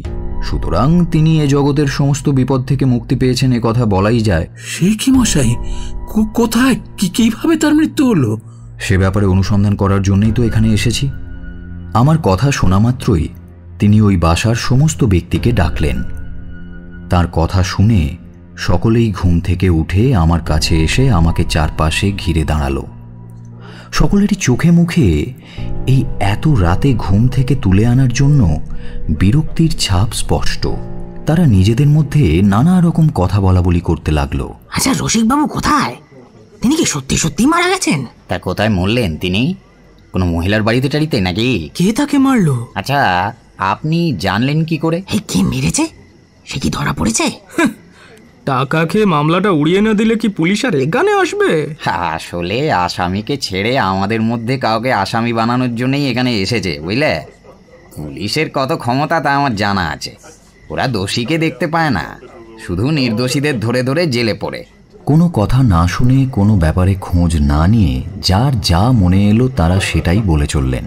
সুতরাং তিনি এ জগতের সমস্ত বিপদ থেকে মুক্তি পেয়েছেন এ কথা বলাই যায়। সে কি মশাই, কোথায়, কিভাবে তার মৃত্যু হলো? সে ব্যাপারে অনুসন্ধান করার জন্যই তো এখানে এসেছি। আমার কথা শোনা মাত্রই তিনি ওই বাসার সমস্ত ব্যক্তিকে ডাকলেন। তার কথা শুনে সকলেই ঘুম থেকে উঠে আমার কাছে এসে আমাকে চারপাশে ঘিরে দাঁড়ালো। সকলেরই চোখে মুখে এই এত রাতে ঘুম থেকে তুলে আনার জন্য বিরক্তির ছাপ স্পষ্ট। তারা নিজেদের মধ্যে নানা রকম কথা বলা বলি করতে লাগলো। আচ্ছা, রসিকবাবু কোথায়? তিনি কি সত্যি সত্যি মারা গেছেন? তা কোথায় মরলেন তিনি? কোনো মহিলার বাড়িতে টাড়িতে নাকি? কে তাকে মারলো? আচ্ছা, আপনি জানলেন কি করে? এই কে মেরেছে সে কি ধরা পড়েছে? টাকা খেয়ে মামলাটা উড়িয়ে না দিলে কি পুলিশ আর এখানে আসবে? আসলে আসামিকে ছেড়ে আমাদের মধ্যে কাউকে আসামি বানানোর জন্যই এখানে এসেছে, বুঝলে? পুলিশের কত ক্ষমতা তা আমার জানা আছে। ওরা দোষীকে দেখতে পায় না, শুধু নির্দোষীদের ধরে ধরে জেলে পড়ে। কোনো কথা না শুনে, কোনো ব্যাপারে খোঁজ না নিয়ে যার যা মনে এলো তারা সেটাই বলে চললেন।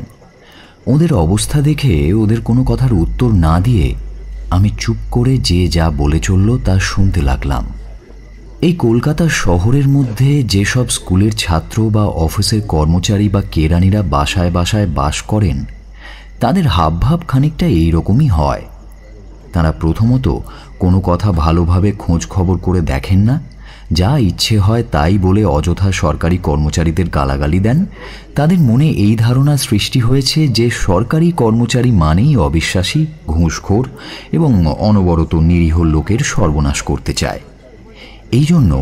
ওদের অবস্থা দেখে ওদের কোনো কথার উত্তর না দিয়ে আমি চুপ করে যে যা বলে চলল তা শুনতে লাগলাম। এই কলকাতা শহরের মধ্যে যেসব স্কুলের ছাত্র বা অফিসের কর্মচারী বা কেরানিরা বাসায় বাসায় বাস করেন, তাদের হাবভাব খানিকটা এইরকমই হয়। তারা প্রথমত কোনো কথা ভালোভাবে খোঁজ খবর করে দেখেন না, যা ইচ্ছে হয় তাই বলে অযথা সরকারি কর্মচারীদের গালাগালি দেন। তাদের মনে এই ধারণা সৃষ্টি হয়েছে যে সরকারি কর্মচারী মানেই অবিশ্বাসী, ঘুষখোর এবং অনবরত নিরীহ লোকের সর্বনাশ করতে চায়। এই জন্য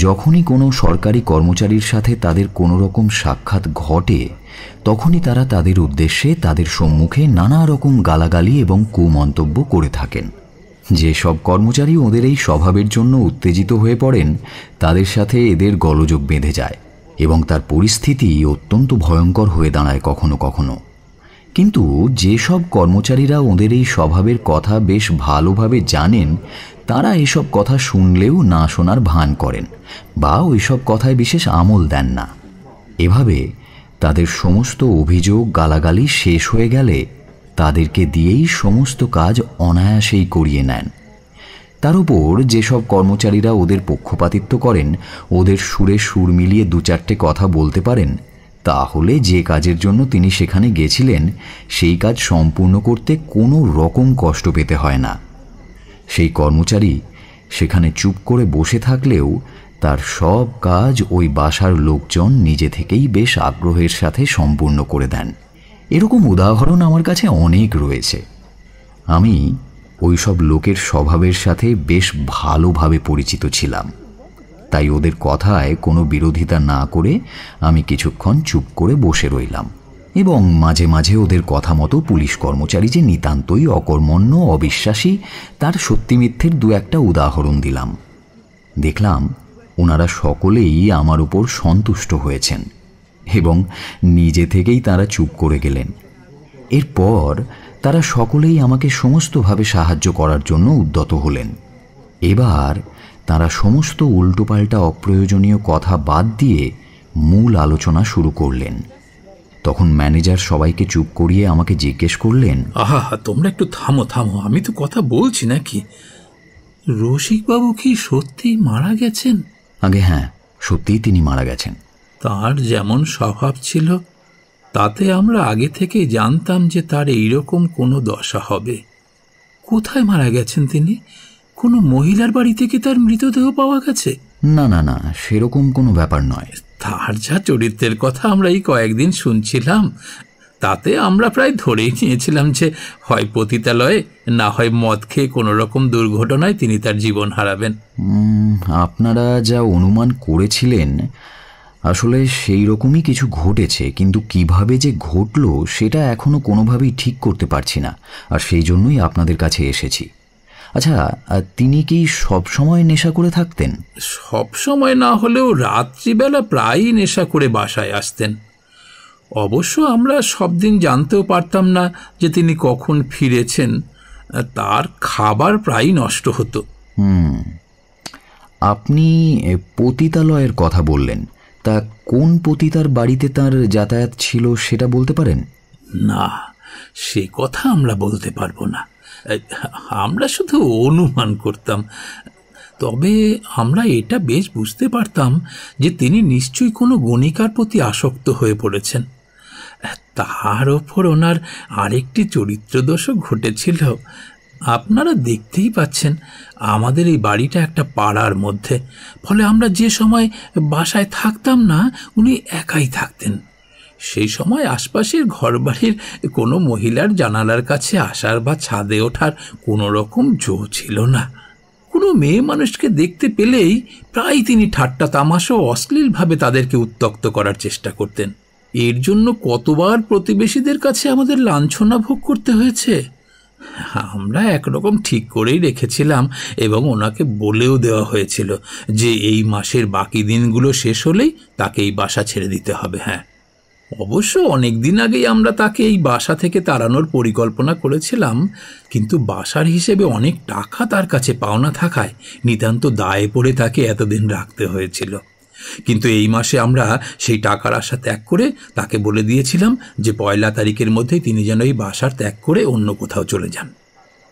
যখনই কোনো সরকারি কর্মচারীর সাথে তাদের কোনো রকম সাক্ষাৎ ঘটে, তখনই তারা তাদের উদ্দেশ্যে তাদের সম্মুখে নানা রকম গালাগালি এবং কুমন্তব্য করে থাকেন। যেসব কর্মচারী ওদের এই স্বভাবের জন্য উত্তেজিত হয়ে পড়েন, তাদের সাথে এদের গোলযোগ বেঁধে যায় এবং তার পরিস্থিতি অত্যন্ত ভয়ঙ্কর হয়ে দাঁড়ায় কখনো কখনো। কিন্তু যেসব কর্মচারীরা ওদের এই স্বভাবের কথা বেশ ভালোভাবে জানেন, তারা এসব কথা শুনলেও না শোনার ভান করেন বা ওইসব কথায় বিশেষ আমল দেন না। এভাবে তাদের সমস্ত অভিযোগ গালাগালি শেষ হয়ে গেলে তাদেরকে দিয়েই সমস্ত কাজ অনায়াসেই করিয়ে নেন। তার উপর যেসব কর্মচারীরা ওদের পক্ষপাতিত্ব করেন, ওদের সুরে সুর মিলিয়ে দু চারটে কথা বলতে পারেন, তাহলে যে কাজের জন্য তিনি সেখানে গেছিলেন সেই কাজ সম্পূর্ণ করতে কোনো রকম কষ্ট পেতে হয় না। সেই কর্মচারী সেখানে চুপ করে বসে থাকলেও তার সব কাজ ওই বাসার লোকজন নিজে থেকেই বেশ আগ্রহের সাথে সম্পূর্ণ করে দেন। এরকম উদাহরণ আমার কাছে অনেক রয়েছে। আমি ওই সব লোকের স্বভাবের সাথে বেশ ভালোভাবে পরিচিত ছিলাম, তাই ওদের কথায় কোনো বিরোধিতা না করে আমি কিছুক্ষণ চুপ করে বসে রইলাম এবং মাঝে মাঝে ওদের কথা মতো পুলিশ কর্মচারী যে নিতান্তই অকর্মণ্য, অবিশ্বাসী, তার সত্যি মিথ্যের দু একটা উদাহরণ দিলাম। দেখলাম ওনারা সকলেই আমার উপর সন্তুষ্ট হয়েছেন এবং নিজে থেকেই তারা চুপ করে গেলেন। এরপর তারা সকলেই আমাকে সমস্তভাবে সাহায্য করার জন্য উদ্যত হলেন। এবার তারা সমস্ত উল্টোপাল্টা অপ্রয়োজনীয় কথা বাদ দিয়ে মূল আলোচনা শুরু করলেন। তখন ম্যানেজার সবাইকে চুপ করিয়ে আমাকে জিজ্ঞেস করলেন, আহা, তোমরা একটু থামো থামো, আমি তো কথা বলছি নাকি। রসিকবাবু কি সত্যি মারা গেছেন? আগে হ্যাঁ, সত্যিই তিনি মারা গেছেন। তার যেমন স্বভাব ছিল, তাতে আমরা আগে থেকে জানতাম যে তার এইরকম কোনো দশা হবে। কোথায় মারা গেছেন তিনি? কোনো মহিলার বাড়ি থেকে তার মৃতদেহ পাওয়া গেছে? না না না, সেরকম কোনো ব্যাপার নয়। তার যা চরিত্রের কথা আমরা এই কয়েকদিন শুনছিলাম, তাতে আমরা প্রায় ধরেই নিয়েছিলাম যে হয় পতিতালয়ে, না হয় মদ খেয়ে কোনো রকম দুর্ঘটনায় তিনি তার জীবন হারাবেন। আপনারা যা অনুমান করেছিলেন আসলে সেই রকমই কিছু ঘটেছে, কিন্তু কিভাবে যে ঘটলো সেটা এখনো কোনোভাবেই ঠিক করতে পারছি না, আর সেই জন্যই আপনাদের কাছে এসেছি। আচ্ছা, তিনি কি সব সময় নেশা করে থাকতেন? সব সময় না হলেও রাত্রিবেলা প্রায়ই নেশা করে বাসায় আসতেন। অবশ্য আমরা সব দিন জানতেও পারতাম না যে তিনি কখন ফিরেছেন। তার খাবার প্রায়ই নষ্ট হতো। আপনি পতিতালয়ের কথা বললেন, তা কোন পতিতার বাড়িতে তার যাতায়াত ছিল সেটা বলতে পারেন? না, সে কথা আমরা বলতে পারবো না। আমরা শুধু অনুমান করতাম। তবে আমরা এটা বেশ বুঝতে পারতাম যে তিনি নিশ্চয়ই কোনো গণিকার প্রতি আসক্ত হয়ে পড়েছেন। তার ওপর ওনার আরেকটি চরিত্রদোষও ঘটেছিল। আপনারা দেখতেই পাচ্ছেন, আমাদের এই বাড়িটা একটা পাড়ার মধ্যে, ফলে আমরা যে সময় বাসায় থাকতাম না, উনি একাই থাকতেন। সেই সময় আশপাশের ঘরবাড়ির কোনো মহিলার জানালার কাছে আসার বা ছাদে ওঠার কোনো রকম জো ছিল না। কোনো মেয়ে মানুষকে দেখতে পেলেই প্রায় তিনি ঠাট্টা তামাশা ও অশ্লীলভাবে তাদেরকে উত্ত্যক্ত করার চেষ্টা করতেন। এর জন্য কতবার প্রতিবেশীদের কাছে আমাদের লাঞ্ছনা ভোগ করতে হয়েছে। আমরা একরকম ঠিক করেই রেখেছিলাম এবং ওনাকে বলেও দেওয়া হয়েছিল যে এই মাসের বাকি দিনগুলো শেষ হলেই তাকে এই বাসা ছেড়ে দিতে হবে। হ্যাঁ, অবশ্য অনেক দিন আগেই আমরা তাকে এই বাসা থেকে তাড়ানোর পরিকল্পনা করেছিলাম, কিন্তু বাসার হিসেবে অনেক টাকা তার কাছে পাওনা থাকায় নিতান্ত দায়ে পড়ে তাকে এতদিন রাখতে হয়েছিল। কিন্তু এই মাসে আমরা সেই টাকার আশা ত্যাগ করে তাকে বলে দিয়েছিলাম যে 1 তারিখের মধ্যেই তিনি যেন এই বাসার ত্যাগ করে অন্য কোথাও চলে যান।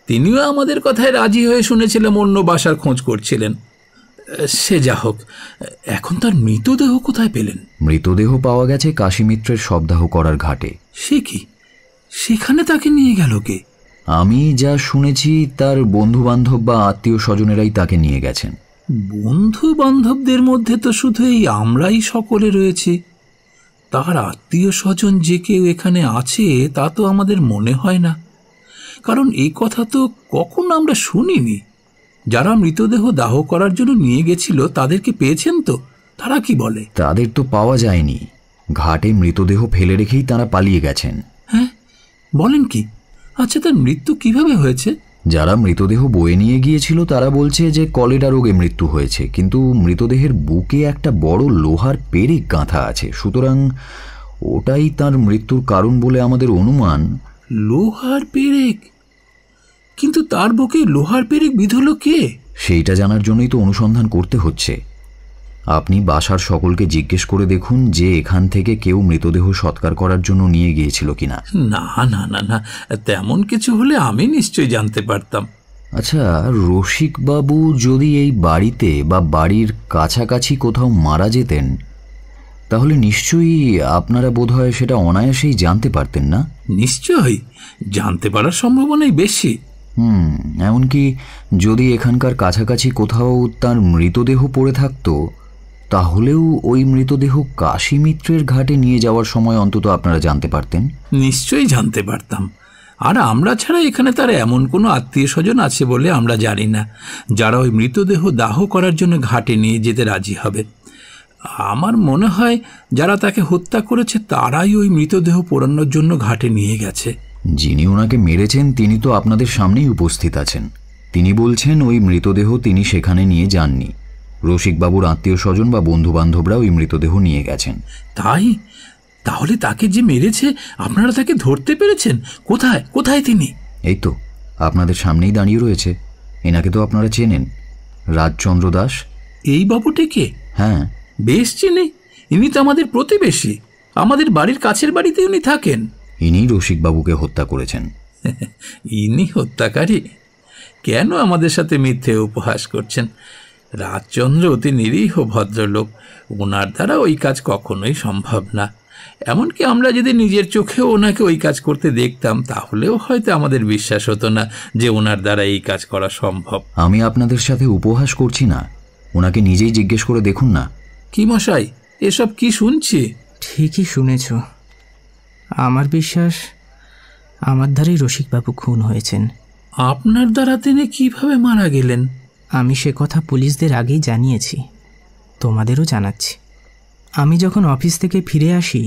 তিনিও আমাদের কথায় রাজি হয়ে শুনেছিলাম অন্য বাসার খোঁজ করছিলেন। সে যা হোক, এখন তার মৃতদেহ কোথায় পেলেন? মৃতদেহ পাওয়া গেছে কাশীমিত্রের শবদাহ করার ঘাটে। সে কি, সেখানে তাকে নিয়ে গেল কে? আমি যা শুনেছি তার বন্ধু বান্ধব বা আত্মীয় স্বজনেরাই তাকে নিয়ে গেছেন। বন্ধু বান্ধবদের মধ্যে তো শুধু এই আমরাই সকলে রয়েছি। তার আত্মীয় স্বজন যে কেউ এখানে আছে তা তো আমাদের মনে হয় না, কারণ এই কথা তো কখনো আমরা শুনিনি। যারা মৃতদেহ দাহ করার জন্য নিয়ে গেছিল তাদেরকে পেয়েছেন তো? তারা কি বলে? তাদের তো পাওয়া যায়নি, ঘাটে মৃতদেহ ফেলে রেখেই তারা পালিয়ে গেছেন। হ্যাঁ, বলেন কি? আচ্ছা, তার মৃত্যু কিভাবে হয়েছে? যারা মৃতদেহ বয়ে নিয়ে গিয়েছিল তারা বলছে যে কলেরা রোগে মৃত্যু হয়েছে, কিন্তু মৃতদেহের বুকে একটা বড় লোহার পেরেক গাঁথা আছে, সুতরাং ওটাই তার মৃত্যুর কারণ বলে আমাদের অনুমান। লোহার পেরেক? কিন্তু তার বুকে লোহার পেরেক বিঁধল কে? সেইটা জানার জন্যই তো অনুসন্ধান করতে হচ্ছে। আপনি বাসার সকলকে জিজ্ঞেস করে দেখুন যে এখান থেকে কেউ মৃতদেহ সৎকার করার জন্য নিয়ে গিয়েছিল কিনা। না না না না, তেমন কিছু হলে আমি নিশ্চয়ই জানতে পারতাম। আচ্ছা, রসিকবাবু যদি এই বাড়িতে বা বাড়ির কাছাকাছি কোথাও মারা যেতেন তাহলে নিশ্চয়ই আপনারা বোধহয় সেটা অনায়াসেই জানতে পারতেন না? নিশ্চয়ই জানতে পারার সম্ভাবনাই বেশি। এমনকি যদি এখানকার কাছাকাছি কোথাও তার মৃতদেহ পড়ে থাকতো তাহলেও ওই মৃতদেহ কাশীমিত্রের ঘাটে নিয়ে যাওয়ার সময় অন্তত আপনারা জানতে পারতেন। নিশ্চয়ই জানতে পারতাম। আর আমরা ছাড়া এখানে তার এমন কোনো আত্মীয় স্বজন আছে বলে আমরা জানি না যারা ওই মৃতদেহ দাহ করার জন্য ঘাটে নিয়ে যেতে রাজি হবে। আমার মনে হয় যারা তাকে হত্যা করেছে তারাই ওই মৃতদেহ পোড়ানোর জন্য ঘাটে নিয়ে গেছে। যিনি ওনাকে মেরেছেন তিনি তো আপনাদের সামনেই উপস্থিত আছেন। তিনি বলছেন ওই মৃতদেহ তিনি সেখানে নিয়ে যাননি, রসিকবাবুর আত্মীয় স্বজন বা বন্ধু বান্ধবরা ওই মৃতদেহ নিয়ে গেছেন। তাই? তাহলে তাকে যে মেরেছে আপনারা তাকে ধরতে পেরেছেন? কোথায় কোথায় তিনি? এই তো আপনাদের সামনেই দাঁড়িয়ে রয়েছে। এনাকে তো আপনারা চেনেন, রাজচন্দ্র দাস। এই বাবুটি কে? হ্যাঁ, বেশ চিনি। ইনি তো আমাদের প্রতিবেশী, আমাদের বাড়ির কাছের বাড়িতে উনি থাকেন। ইনি রসিকবাবুকে হত্যা করেছেন। ইনি হত্যাকারী? কেন আমাদের সাথে মিথ্যে উপহাস করছেন? রাজচন্দ্র অতি নিরীহ ভদ্রলোক, ওনার দ্বারা ওই কাজ কখনোই সম্ভব না। এমনকি আমরা যদি নিজের চোখেও ওনাকে ওই কাজ করতে দেখতাম তাহলেও হয়তো আমাদের বিশ্বাস হতো না যে ওনার দ্বারা এই কাজ করা সম্ভব। আমি আপনাদের সাথে উপহাস করছি না, ওনাকে নিজেই জিজ্ঞেস করে দেখুন না। কি মশাই, এসব কি শুনছি? ঠিকই শুনেছ। আমার বিশ্বাস আমার দ্বারাই রসিকবাবু খুন হয়েছেন। আপনার দ্বারা তিনি কিভাবে মারা গেলেন? আমি সে কথা পুলিশদের আগেই জানিয়েছি, তোমাদেরও জানাচ্ছি। আমি যখন অফিস থেকে ফিরে আসি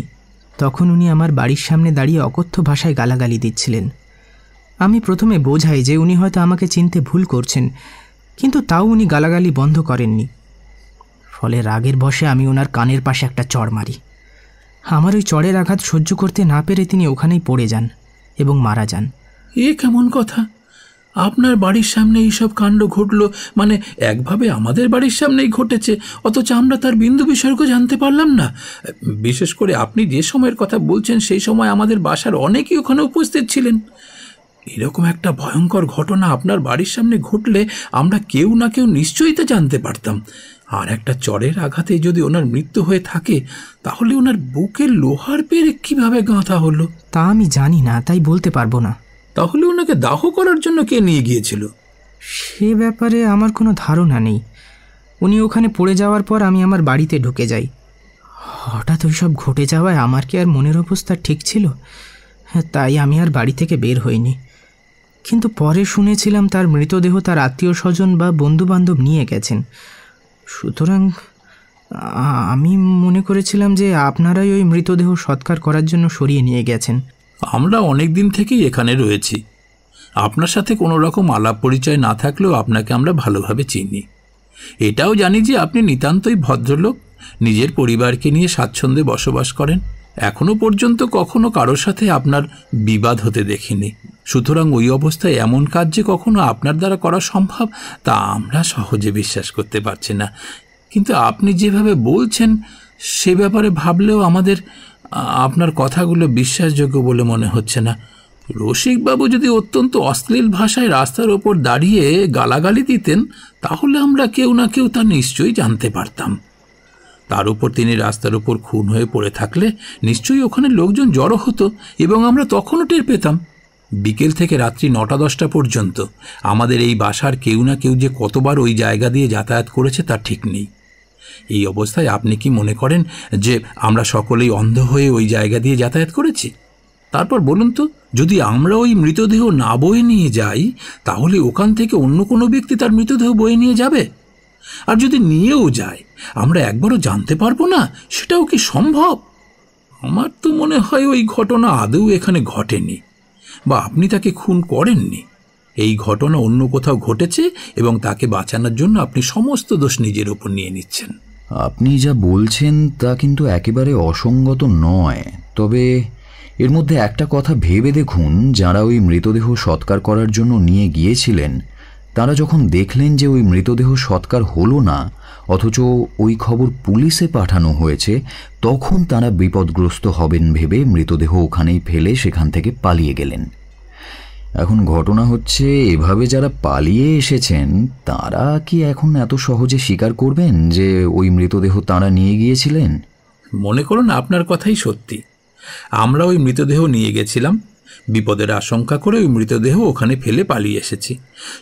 তখন উনি আমার বাড়ির সামনে দাঁড়িয়ে অকথ্য ভাষায় গালাগালি দিচ্ছিলেন। আমি প্রথমে বোঝাই যে উনি হয়তো আমাকে চিনতে ভুল করছেন, কিন্তু তাও উনি গালাগালি বন্ধ করেননি। ফলে রাগের বশে আমি ওনার কানের পাশে একটা চড় মারি। আমার ওই চড়ের আঘাত সহ্য করতে না পেরে তিনি ওখানেই পড়ে যান এবং মারা যান। এ কেমন কথা? আপনার বাড়ির সামনে এইসব কাণ্ড ঘটল, মানে একভাবে আমাদের বাড়ির সামনেই ঘটেছে, অথচ আমরা তার বিন্দু বিসর্গ জানতে পারলাম না। বিশেষ করে আপনি যে সময়ের কথা বলছেন সেই সময় আমাদের বাসার অনেকেই ওখানে উপস্থিত ছিলেন। এরকম একটা ভয়ঙ্কর ঘটনা আপনার বাড়ির সামনে ঘটলে আমরা কেউ না কেউ নিশ্চয়ই তা জানতে পারতাম। আর একটা চড়ের আঘাতে যদি ওনার মৃত্যু হয়ে থাকে তাহলে ওনার বুকে লোহার পেরেক কিভাবে গাঁথা হলো? তা আমি জানি না, তাই বলতে পারবো না। তাহলে ওনাকে দাহ করার জন্য কে নিয়ে গিয়েছিল? সে ব্যাপারে আমার কোনো ধারণা নেই। উনি ওখানে পড়ে যাওয়ার পর আমি আমার বাড়িতে ঢুকে যাই। হঠাৎ ওইসব ঘটে যাওয়ায় আমার কি আর মনের অবস্থা ঠিক ছিল? তাই আমি আর বাড়ি থেকে বের হইনি। কিন্তু পরে শুনেছিলাম তার মৃতদেহ তার আত্মীয় স্বজন বা বন্ধুবান্ধব নিয়ে গেছেন। সুতরাং আমি মনে করেছিলাম যে আপনারাই ওই মৃতদেহ সৎকার করার জন্য সরিয়ে নিয়ে গেছেন। আমরা অনেক দিন থেকেই এখানে রয়েছি। আপনার সাথে কোনো রকম আলাপ পরিচয় না থাকলেও আপনাকে আমরা ভালোভাবে চিনি। এটাও জানি যে আপনি নিতান্তই ভদ্রলোক, নিজের পরিবারকে নিয়ে স্বাচ্ছন্দ্যে বসবাস করেন। এখনো পর্যন্ত কখনো কারোর সাথে আপনার বিবাদ হতে দেখিনি। সুতরাং ওই অবস্থায় এমন কাজ যে কখনো আপনার দ্বারা করা সম্ভব তা আমরা সহজে বিশ্বাস করতে পারছি না। কিন্তু আপনি যেভাবে বলছেন সে ব্যাপারে ভাবলেও আমাদের আপনার কথাগুলো বিশ্বাসযোগ্য বলে মনে হচ্ছে না। রসিকবাবু যদি অত্যন্ত অশ্লীল ভাষায় রাস্তার ওপর দাঁড়িয়ে গালাগালি দিতেন, তাহলে আমরা কেউ না কেউ তা নিশ্চয়ই জানতে পারতাম। তার উপর তিনি রাস্তার উপর খুন হয়ে পড়ে থাকলে নিশ্চয়ই ওখানে লোকজন জড়ো হতো এবং আমরা তখনও টের পেতাম। বিকেল থেকে রাত্রি 9টা-10টা পর্যন্ত আমাদের এই বাসার কেউ না কেউ যে কতবার ওই জায়গা দিয়ে যাতায়াত করেছে তা ঠিক নেই। এই অবস্থায় আপনি কি মনে করেন যে আমরা সকলেই অন্ধ হয়ে ওই জায়গা দিয়ে যাতায়াত করেছি? তারপর বলুন তো, যদি আমরা ওই মৃতদেহ না বয়ে নিয়ে যাই, তাহলে ওখান থেকে অন্য কোনো ব্যক্তি তার মৃতদেহ বয়ে নিয়ে যাবে? আর যদি নিয়েও যায়, আমরা একবারও জানতে পারবো না? সেটাও কি সম্ভব? আমার তো মনে হয় ওই ঘটনা আদৌ এখানে ঘটেনি, বা আপনি তাকে খুন করেননি। এই ঘটনা অন্য কোথাও ঘটেছে এবং তাকে বাঁচানোর জন্য আপনি সমস্ত দোষ নিজের উপর নিয়ে নিচ্ছেন। আপনি যা বলছেন তা কিন্তু একেবারে অসঙ্গত নয়। তবে এর মধ্যে একটা কথা ভেবে দেখুন, যারা ওই মৃতদেহ সৎকার করার জন্য নিয়ে গিয়েছিলেন, তারা যখন দেখলেন যে ওই মৃতদেহ সৎকার হলো না, অথচ ওই খবর পুলিশে পাঠানো হয়েছে, তখন তারা বিপদগ্রস্ত হবেন ভেবে মৃতদেহ ওখানেই ফেলে সেখান থেকে পালিয়ে গেলেন। এখন ঘটনা হচ্ছে, এভাবে যারা পালিয়ে এসেছেন তারা কি এখন এত সহজে স্বীকার করবেন যে ওই মৃতদেহ তারা নিয়ে গিয়েছিলেন? মনে করুন আপনার কথাই সত্যি, আমরা ওই মৃতদেহ নিয়ে গেছিলাম, বিপদের আশঙ্কা করে ওই মৃতদেহ ওখানে ফেলে পালিয়ে এসেছি।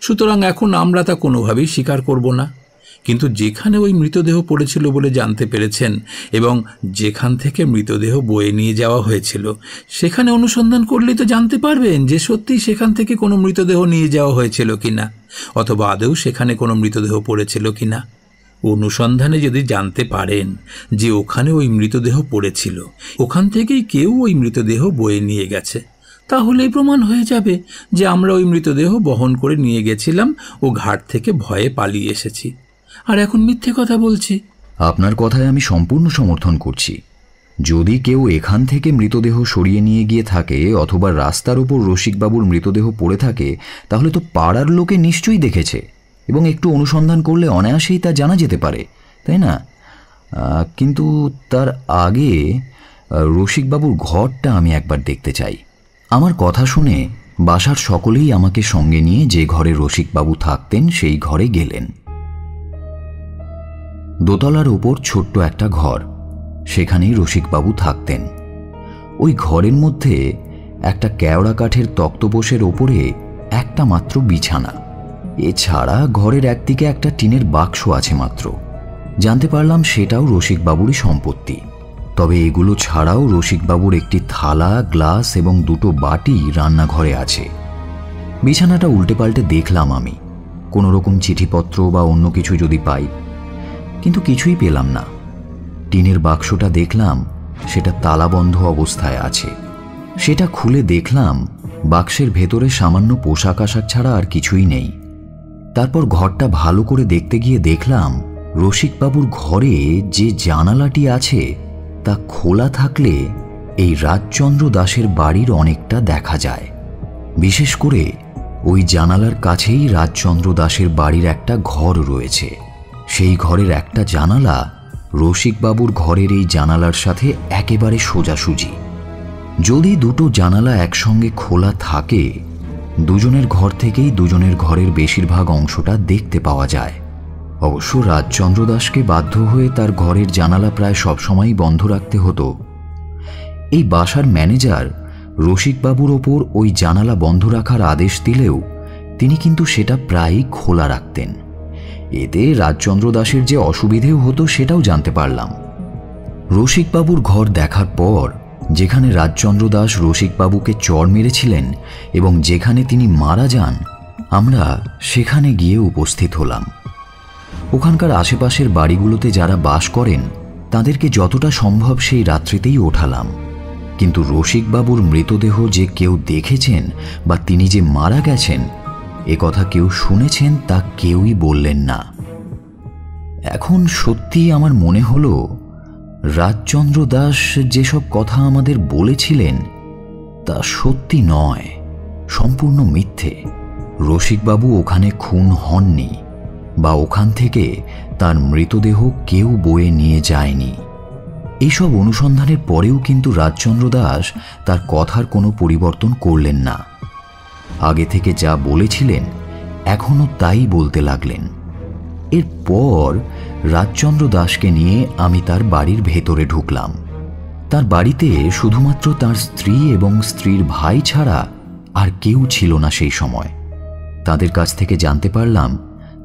সুতরাং এখন আমরা তা কোনোভাবেই স্বীকার করব না। কিন্তু যেখানে ওই মৃতদেহ পড়েছিল বলে জানতে পেরেছেন এবং যেখান থেকে মৃতদেহ বয়ে নিয়ে যাওয়া হয়েছিল, সেখানে অনুসন্ধান করলেই তো জানতে পারবেন যে সত্যিই সেখান থেকে কোনো মৃতদেহ নিয়ে যাওয়া হয়েছিল কিনা, অথবা আদৌ সেখানে কোনো মৃতদেহ পড়েছিল কিনা। অনুসন্ধানে যদি জানতে পারেন যে ওখানে ওই মৃতদেহ পড়েছিল, ওখান থেকেই কেউ ওই মৃতদেহ বয়ে নিয়ে গেছে, তাহলেই প্রমাণ হয়ে যাবে যে আমরা ওই মৃতদেহ বহন করে নিয়ে গেছিলাম ও ঘাট থেকে ভয়ে পালিয়ে এসেছি, আর এখন মিথ্যে কথা বলছি। আপনার কথায় আমি সম্পূর্ণ সমর্থন করছি। যদি কেউ এখান থেকে মৃতদেহ সরিয়ে নিয়ে গিয়ে থাকে অথবা রাস্তার উপর রসিকবাবুর মৃতদেহ পড়ে থাকে, তাহলে তো পাড়ার লোকে নিশ্চয়ই দেখেছে এবং একটু অনুসন্ধান করলে অনায়াসেই তা জানা যেতে পারে, তাই না? কিন্তু তার আগে রসিকবাবুর ঘরটা আমি একবার দেখতে চাই। আমার কথা শুনে বাসার সকলেই আমাকে সঙ্গে নিয়ে যে ঘরে রসিকবাবু থাকতেন সেই ঘরে গেলেন। দোতলার ওপর ছোট্ট একটা ঘর, সেখানেই রসিকবাবু থাকতেন। ওই ঘরের মধ্যে একটা কেওড়া কাঠের তক্তপোষের ওপরে একটা মাত্র বিছানা, এছাড়া ঘরের একদিকে একটা টিনের বাক্স আছে মাত্র। জানতে পারলাম সেটাও রসিকবাবুরই সম্পত্তি। তবে এগুলো ছাড়াও রসিকবাবুর একটি থালা, গ্লাস এবং দুটো বাটি রান্নাঘরে আছে। বিছানাটা উল্টে পাল্টে দেখলাম আমি, কোনো রকম চিঠিপত্র বা অন্য কিছু যদি পাই, কিন্তু কিছুই পেলাম না। টিনের বাক্সটা দেখলাম সেটা তালাবন্ধ অবস্থায় আছে। সেটা খুলে দেখলাম বাক্সের ভেতরে সামান্য পোশাক আশাক ছাড়া আর কিছুই নেই। তারপর ঘরটা ভালো করে দেখতে গিয়ে দেখলাম রসিকবাবুর ঘরে যে জানালাটি আছে তা খোলা থাকলে এই রাজচন্দ্র দাসের বাড়ির অনেকটা দেখা যায়। বিশেষ করে ওই জানালার কাছেই রাজচন্দ্র দাসের বাড়ির একটা ঘর রয়েছে। সেই ঘরের একটা জানালা রসিকবাবুর ঘরের এই জানালার সাথে একেবারে সোজাসুজি। যদি দুটো জানালা একসঙ্গে খোলা থাকে, দুজনের ঘর থেকেই দুজনের ঘরের বেশিরভাগ অংশটা দেখতে পাওয়া যায়। অবশ্য রাজচন্দ্র দাসকে বাধ্য হয়ে তার ঘরের জানালা প্রায় সবসময়ই বন্ধ রাখতে হতো। এই বাসার ম্যানেজার রসিকবাবুর ওপর ওই জানালা বন্ধ রাখার আদেশ দিলেও তিনি কিন্তু সেটা প্রায়ই খোলা রাখতেন। এতে রাজচন্দ্র দাসের যে অসুবিধেও হতো সেটাও জানতে পারলাম। রসিকবাবুর ঘর দেখার পর যেখানে রাজচন্দ্র দাস রসিকবাবুকে চড় মেরেছিলেন এবং যেখানে তিনি মারা যান, আমরা সেখানে গিয়ে উপস্থিত হলাম। ওখানকার আশেপাশের বাড়িগুলোতে যারা বাস করেন তাদেরকে যতটা সম্ভব সেই রাত্রিতেই ওঠালাম, কিন্তু রসিকবাবুর মৃতদেহ যে কেউ দেখেছেন বা তিনি যে মারা গেছেন এ কথা কেউ শুনেছেন তা কেউই বললেন না। এখন সত্যি আমার মনে হলো রাজচন্দ্র দাস যেসব কথা আমাদের বলেছিলেন তা সত্যি নয়, সম্পূর্ণ মিথ্যে। রসিকবাবু ওখানে খুন হননি বা ওখান থেকে তার মৃতদেহ কেউ বয়ে নিয়ে যায়নি। এইসব অনুসন্ধানের পরেও কিন্তু রাজচন্দ্র দাস তার কথার কোনো পরিবর্তন করলেন না। আগে থেকে যা বলেছিলেন এখনো তাই বলতে লাগলেন। এরপর রাজচন্দ্র দাসকে নিয়ে আমি তার বাড়ির ভেতরে ঢুকলাম। তার বাড়িতে শুধুমাত্র তার স্ত্রী এবং স্ত্রীর ভাই ছাড়া আর কেউ ছিল না সেই সময়। তাদের কাছ থেকে জানতে পারলাম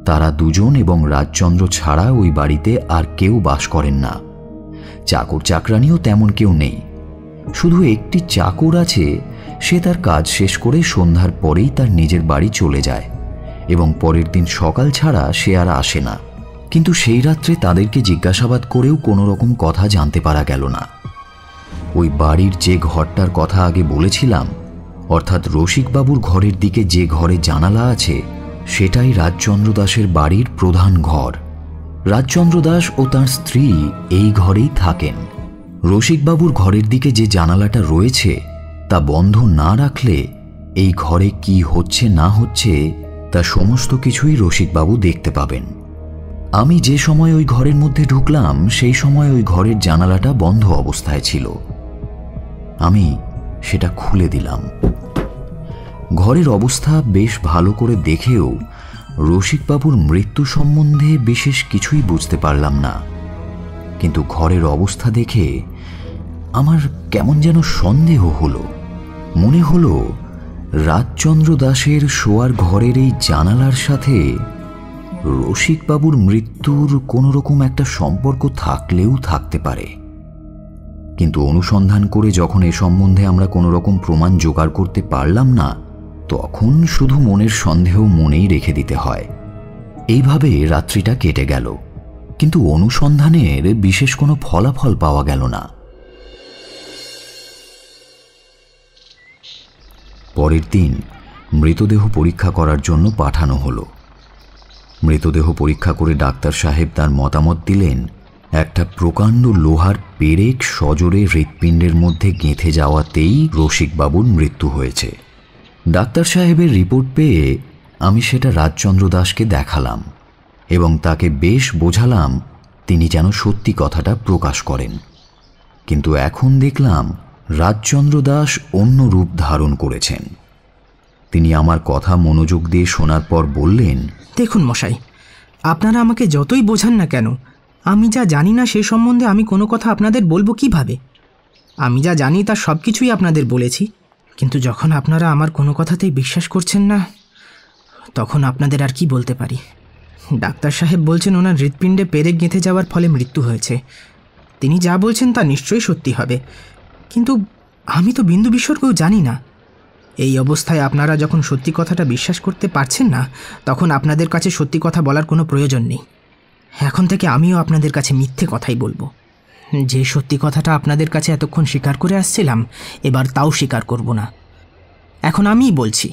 তারা দুজন এবং রাজচন্দ্র ছাড়া ওই বাড়িতে আর কেউ বাস করেন না। চাকর চাকরানিও তেমন কেউ নেই, শুধু একটি চাকর আছে। সে তার কাজ শেষ করে সন্ধ্যার পরেই তার নিজের বাড়ি চলে যায় এবং পরের দিন সকাল ছাড়া সে আর আসে না। কিন্তু সেই রাত্রে তাদেরকে জিজ্ঞাসাবাদ করেও কোনো রকম কথা জানতে পারা গেল না। ওই বাড়ির যে ঘরটার কথা আগে বলেছিলাম, অর্থাৎ রসিকবাবুর ঘরের দিকে যে ঘরে জানালা আছে, সেটাই রাজচন্দ্র দাসের বাড়ির প্রধান ঘর। রাজচন্দ্র দাস ও তার স্ত্রী এই ঘরেই থাকেন। রসিকবাবুর ঘরের দিকে যে জানালাটা রয়েছে তা বন্ধ না রাখলে এই ঘরে কি হচ্ছে না হচ্ছে তা সমস্ত কিছুই রসিকবাবু দেখতে পাবেন। আমি যে সময় ওই ঘরের মধ্যে ঢুকলাম সেই সময় ওই ঘরের জানালাটা বন্ধ অবস্থায় ছিল। আমি সেটা খুলে দিলাম। ঘরের অবস্থা বেশ ভালো করে দেখেও রসিকবাবুর মৃত্যু সম্বন্ধে বিশেষ কিছুই বুঝতে পারলাম না। কিন্তু ঘরের অবস্থা দেখে আমার কেমন যেন সন্দেহ হলো। মনে হলো রাজচন্দ্র দাসের শোয়ার ঘরের এই জানালার সাথে রসিকবাবুর মৃত্যুর কোনো রকম একটা সম্পর্ক থাকলেও থাকতে পারে। কিন্তু অনুসন্ধান করে যখন এ সম্বন্ধে আমরা কোনো রকম প্রমাণ জোগাড় করতে পারলাম না, তখন শুধু মনের সন্দেহ মনেই রেখে দিতে হয়। এইভাবে রাত্রিটা কেটে গেল, কিন্তু অনুসন্ধানের বিশেষ কোনো ফলাফল পাওয়া গেল না। পরের দিন মৃতদেহ পরীক্ষা করার জন্য পাঠানো হলো। মৃতদেহ পরীক্ষা করে ডাক্তার সাহেব তার মতামত দিলেন একটা প্রকাণ্ড লোহার পেরেক সজোরে হৃৎপিণ্ডের মধ্যে গেঁথে যাওয়াতেই রসিকবাবুর মৃত্যু হয়েছে। ডাক্তার সাহেবের রিপোর্ট পেয়ে আমি সেটা রাজচন্দ্র দাসকে দেখালাম এবং তাকে বেশ বোঝালাম তিনি যেন সত্যি কথাটা প্রকাশ করেন। কিন্তু এখন দেখলাম রাজচন্দ্র দাস অন্য রূপ ধারণ করেছেন। তিনি আমার কথা মনোযোগ দিয়ে শোনার পর বললেন, দেখুন মশাই, আপনারা আমাকে যতই বোঝান না কেন, আমি যা জানি না সে সম্বন্ধে আমি কোনো কথা আপনাদের বলবো কিভাবে? আমি যা জানি তার সব কিছুই আপনাদের বলেছি, কিন্তু যখন আপনারা আমার কোনো কথাতেই বিশ্বাস করছেন না, তখন আপনাদের আর কি বলতে পারি। ডাক্তার সাহেব বলছেন ওনার হৃৎপিণ্ডে পেরেক গেঁথে যাওয়ার ফলে মৃত্যু হয়েছে। তিনি যা বলছেন তা নিশ্চয়ই সত্যি হবে, কিন্তু আমি তো বিন্দু বিসর্গও জানি না। এই অবস্থায় আপনারা যখন সত্যি কথাটা বিশ্বাস করতে পারছেন না, তখন আপনাদের কাছে সত্যি কথা বলার কোনো প্রয়োজন নেই। এখন থেকে আমিও আপনাদের কাছে মিথ্যে কথাই বলবো। যে সত্যি কথাটা আপনাদের কাছে এতক্ষণ স্বীকার করে আসছিলাম, এবার তাও স্বীকার করব না। এখন আমিই বলছি,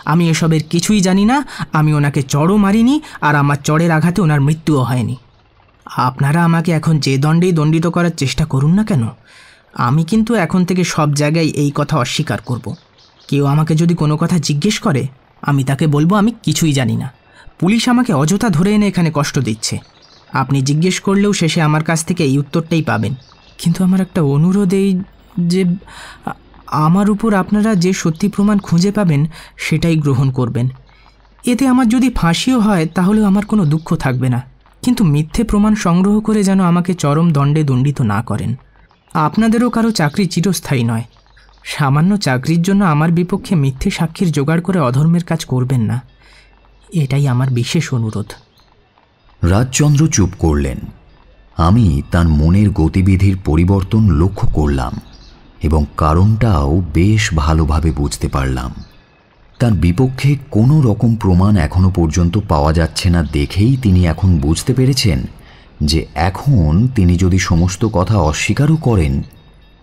আমি এসবের কিছুই জানি না। আমি ওনাকে চড়ও মারিনি, আর আমার চড়ের আঘাতে ওনার মৃত্যুও হয়নি। আপনারা আমাকে এখন যে দণ্ডেই দণ্ডিত করার চেষ্টা করুন না কেন, আমি কিন্তু এখন থেকে সব জায়গায় এই কথা অস্বীকার করব। কেউ আমাকে যদি কোনো কথা জিজ্ঞেস করে, আমি তাকে বলবো আমি কিছুই জানি না। পুলিশ আমাকে অযথা ধরে এনে এখানে কষ্ট দিচ্ছে। আপনি জিজ্ঞেস করলেও শেষে আমার কাছ থেকে এই উত্তরটাই পাবেন। কিন্তু আমার একটা অনুরোধ এই যে, আমার উপর আপনারা যে সত্যি প্রমাণ খুঁজে পাবেন সেটাই গ্রহণ করবেন। এতে আমার যদি ফাঁসিও হয় তাহলেও আমার কোনো দুঃখ থাকবে না, কিন্তু মিথ্যে প্রমাণ সংগ্রহ করে যেন আমাকে চরম দণ্ডে দণ্ডিত না করেন। আপনাদেরও কারো চাকরি চিরস্থায়ী নয়। সামান্য চাকরির জন্য আমার বিপক্ষে মিথ্যে সাক্ষীর জোগাড় করে অধর্মের কাজ করবেন না, এটাই আমার বিশেষ অনুরোধ। রাজচন্দ্র চুপ করলেন। আমি তার মনের গতিবিধির পরিবর্তন লক্ষ্য করলাম এবং কারণটাও বেশ ভালোভাবে বুঝতে পারলাম। তার বিপক্ষে কোনো রকম প্রমাণ এখনো পর্যন্ত পাওয়া যাচ্ছে না দেখেই তিনি এখন বুঝতে পেরেছেন যে এখন তিনি যদি সমস্ত কথা অস্বীকারও করেন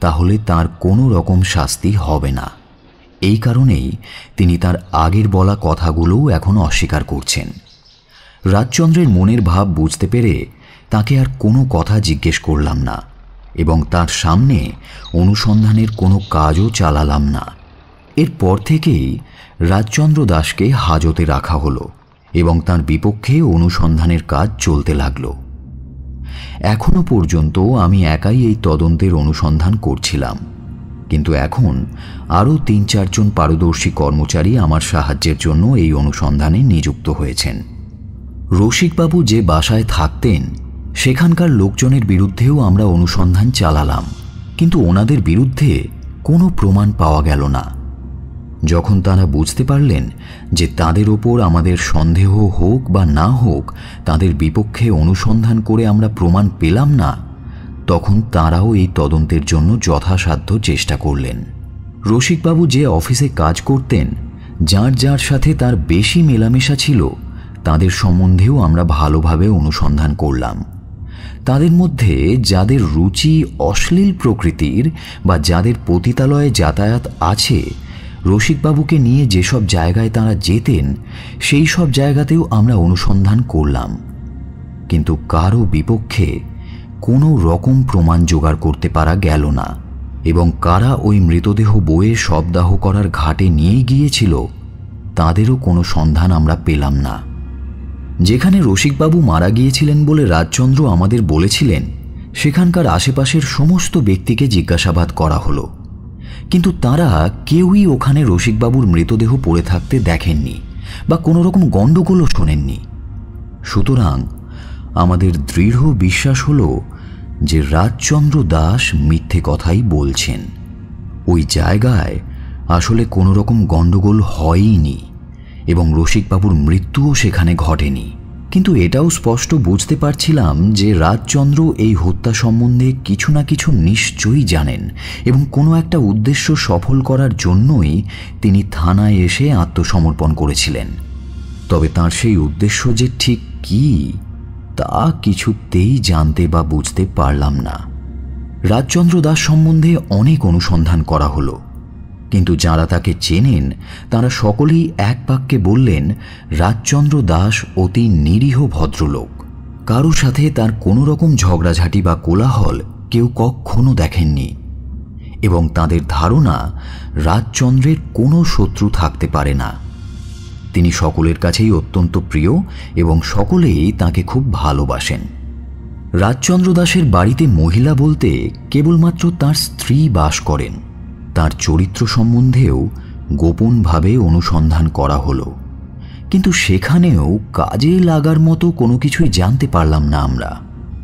তাহলে তার কোনো রকম শাস্তি হবে না। এই কারণেই তিনি তার আগের বলা কথাগুলোও এখন অস্বীকার করছেন। রাজচন্দ্রের মনের ভাব বুঝতে পেরে তাকে আর কোনো কথা জিজ্ঞেস করলাম না এবং তার সামনে অনুসন্ধানের কোনো কাজও চালালাম না। এরপর থেকেই রাজচন্দ্র দাসকে হাজতে রাখা হলো এবং তার বিপক্ষে অনুসন্ধানের কাজ চলতে লাগলো। এখনো পর্যন্ত আমি একাই এই তদন্তের অনুসন্ধান করছিলাম, কিন্তু এখন আরও ৩-৪ জন পারদর্শী কর্মচারী আমার সাহায্যের জন্য এই অনুসন্ধানে নিযুক্ত হয়েছেন। রসিকবাবু যে বাসায় থাকতেন সেখানকার লোকজনের বিরুদ্ধেও আমরা অনুসন্ধান চালালাম, কিন্তু ওনাদের বিরুদ্ধে কোনো প্রমাণ পাওয়া গেল না। যখন তারা বুঝতে পারলেন যে তাদের ওপর আমাদের সন্দেহ হোক বা না হোক, তাদের বিপক্ষে অনুসন্ধান করে আমরা প্রমাণ পেলাম না, তখন তারাও এই তদন্তের জন্য যথাসাধ্য চেষ্টা করলেন। রসিকবাবু যে অফিসে কাজ করতেন, যার যার সাথে তার বেশি মেলামেশা ছিল, তাদের সম্বন্ধেও আমরা ভালোভাবে অনুসন্ধান করলাম। তাদের মধ্যে যাদের রুচি অশ্লীল প্রকৃতির বা যাদের পতিতালয়ে যাতায়াত আছে, রসিকবাবুকে নিয়ে যেসব জায়গায় তারা যেতেন সেই সব জায়গাতেও আমরা অনুসন্ধান করলাম, কিন্তু কারও বিপক্ষে কোনো রকম প্রমাণ জোগাড় করতে পারা গেল না। এবং কারা ওই মৃতদেহ বয়ে শবদাহ করার ঘাটে নিয়ে গিয়েছিল তাদেরও কোনো সন্ধান আমরা পেলাম না। যেখানে রসিকবাবু মারা গিয়েছিলেন বলে রাজচন্দ্র আমাদের বলেছিলেন, সেখানকার আশেপাশের সমস্ত ব্যক্তিকে জিজ্ঞাসাবাদ করা হলো, কিন্তু তারা কেউই ওখানে রসিকবাবুর মৃতদেহ পড়ে থাকতে দেখেননি বা কোনো রকম গণ্ডগোলও শোনেননি। সুতরাং আমাদের দৃঢ় বিশ্বাস হলো যে রাজচন্দ্র দাস মিথ্যে কথাই বলছেন। ওই জায়গায় আসলে কোনো রকম গণ্ডগোল হয়ইনি এবং রসিকবাবুর মৃত্যুও সেখানে ঘটেনি। কিন্তু এটাও স্পষ্ট বুঝতে পারছিলাম যে রাজচন্দ্র এই হত্যা সম্বন্ধে কিছু না কিছু নিশ্চয়ই জানেন এবং কোনো একটা উদ্দেশ্য সফল করার জন্যই তিনি থানায় এসে আত্মসমর্পণ করেছিলেন। তবে তার সেই উদ্দেশ্য যে ঠিক কী তা কিছুতেই জানতে বা বুঝতে পারলাম না। রাজচন্দ্র দাস সম্বন্ধে অনেক অনুসন্ধান করা হলো, কিন্তু যারা তাকে চেনেন তারা সকলেই এক বাক্যে বললেন রাজচন্দ্র দাস অতি নিরীহ ভদ্রলোক। কারো সাথে তার কোনো রকম ঝগড়াঝাঁটি বা কোলাহল কেউ কখনো দেখেননি এবং তাদের ধারণা রাজচন্দ্রের কোনো শত্রু থাকতে পারে না। তিনি সকলের কাছেই অত্যন্ত প্রিয় এবং সকলেই তাকে খুব ভালোবাসেন। রাজচন্দ্র দাসের বাড়িতে মহিলা বলতে কেবলমাত্র তার স্ত্রী বাস করেন। তার চরিত্র সম্বন্ধেও গোপনভাবে অনুসন্ধান করা হলো, কিন্তু সেখানেও কাজে লাগার মতো কোনো কিছুই জানতে পারলাম না আমরা।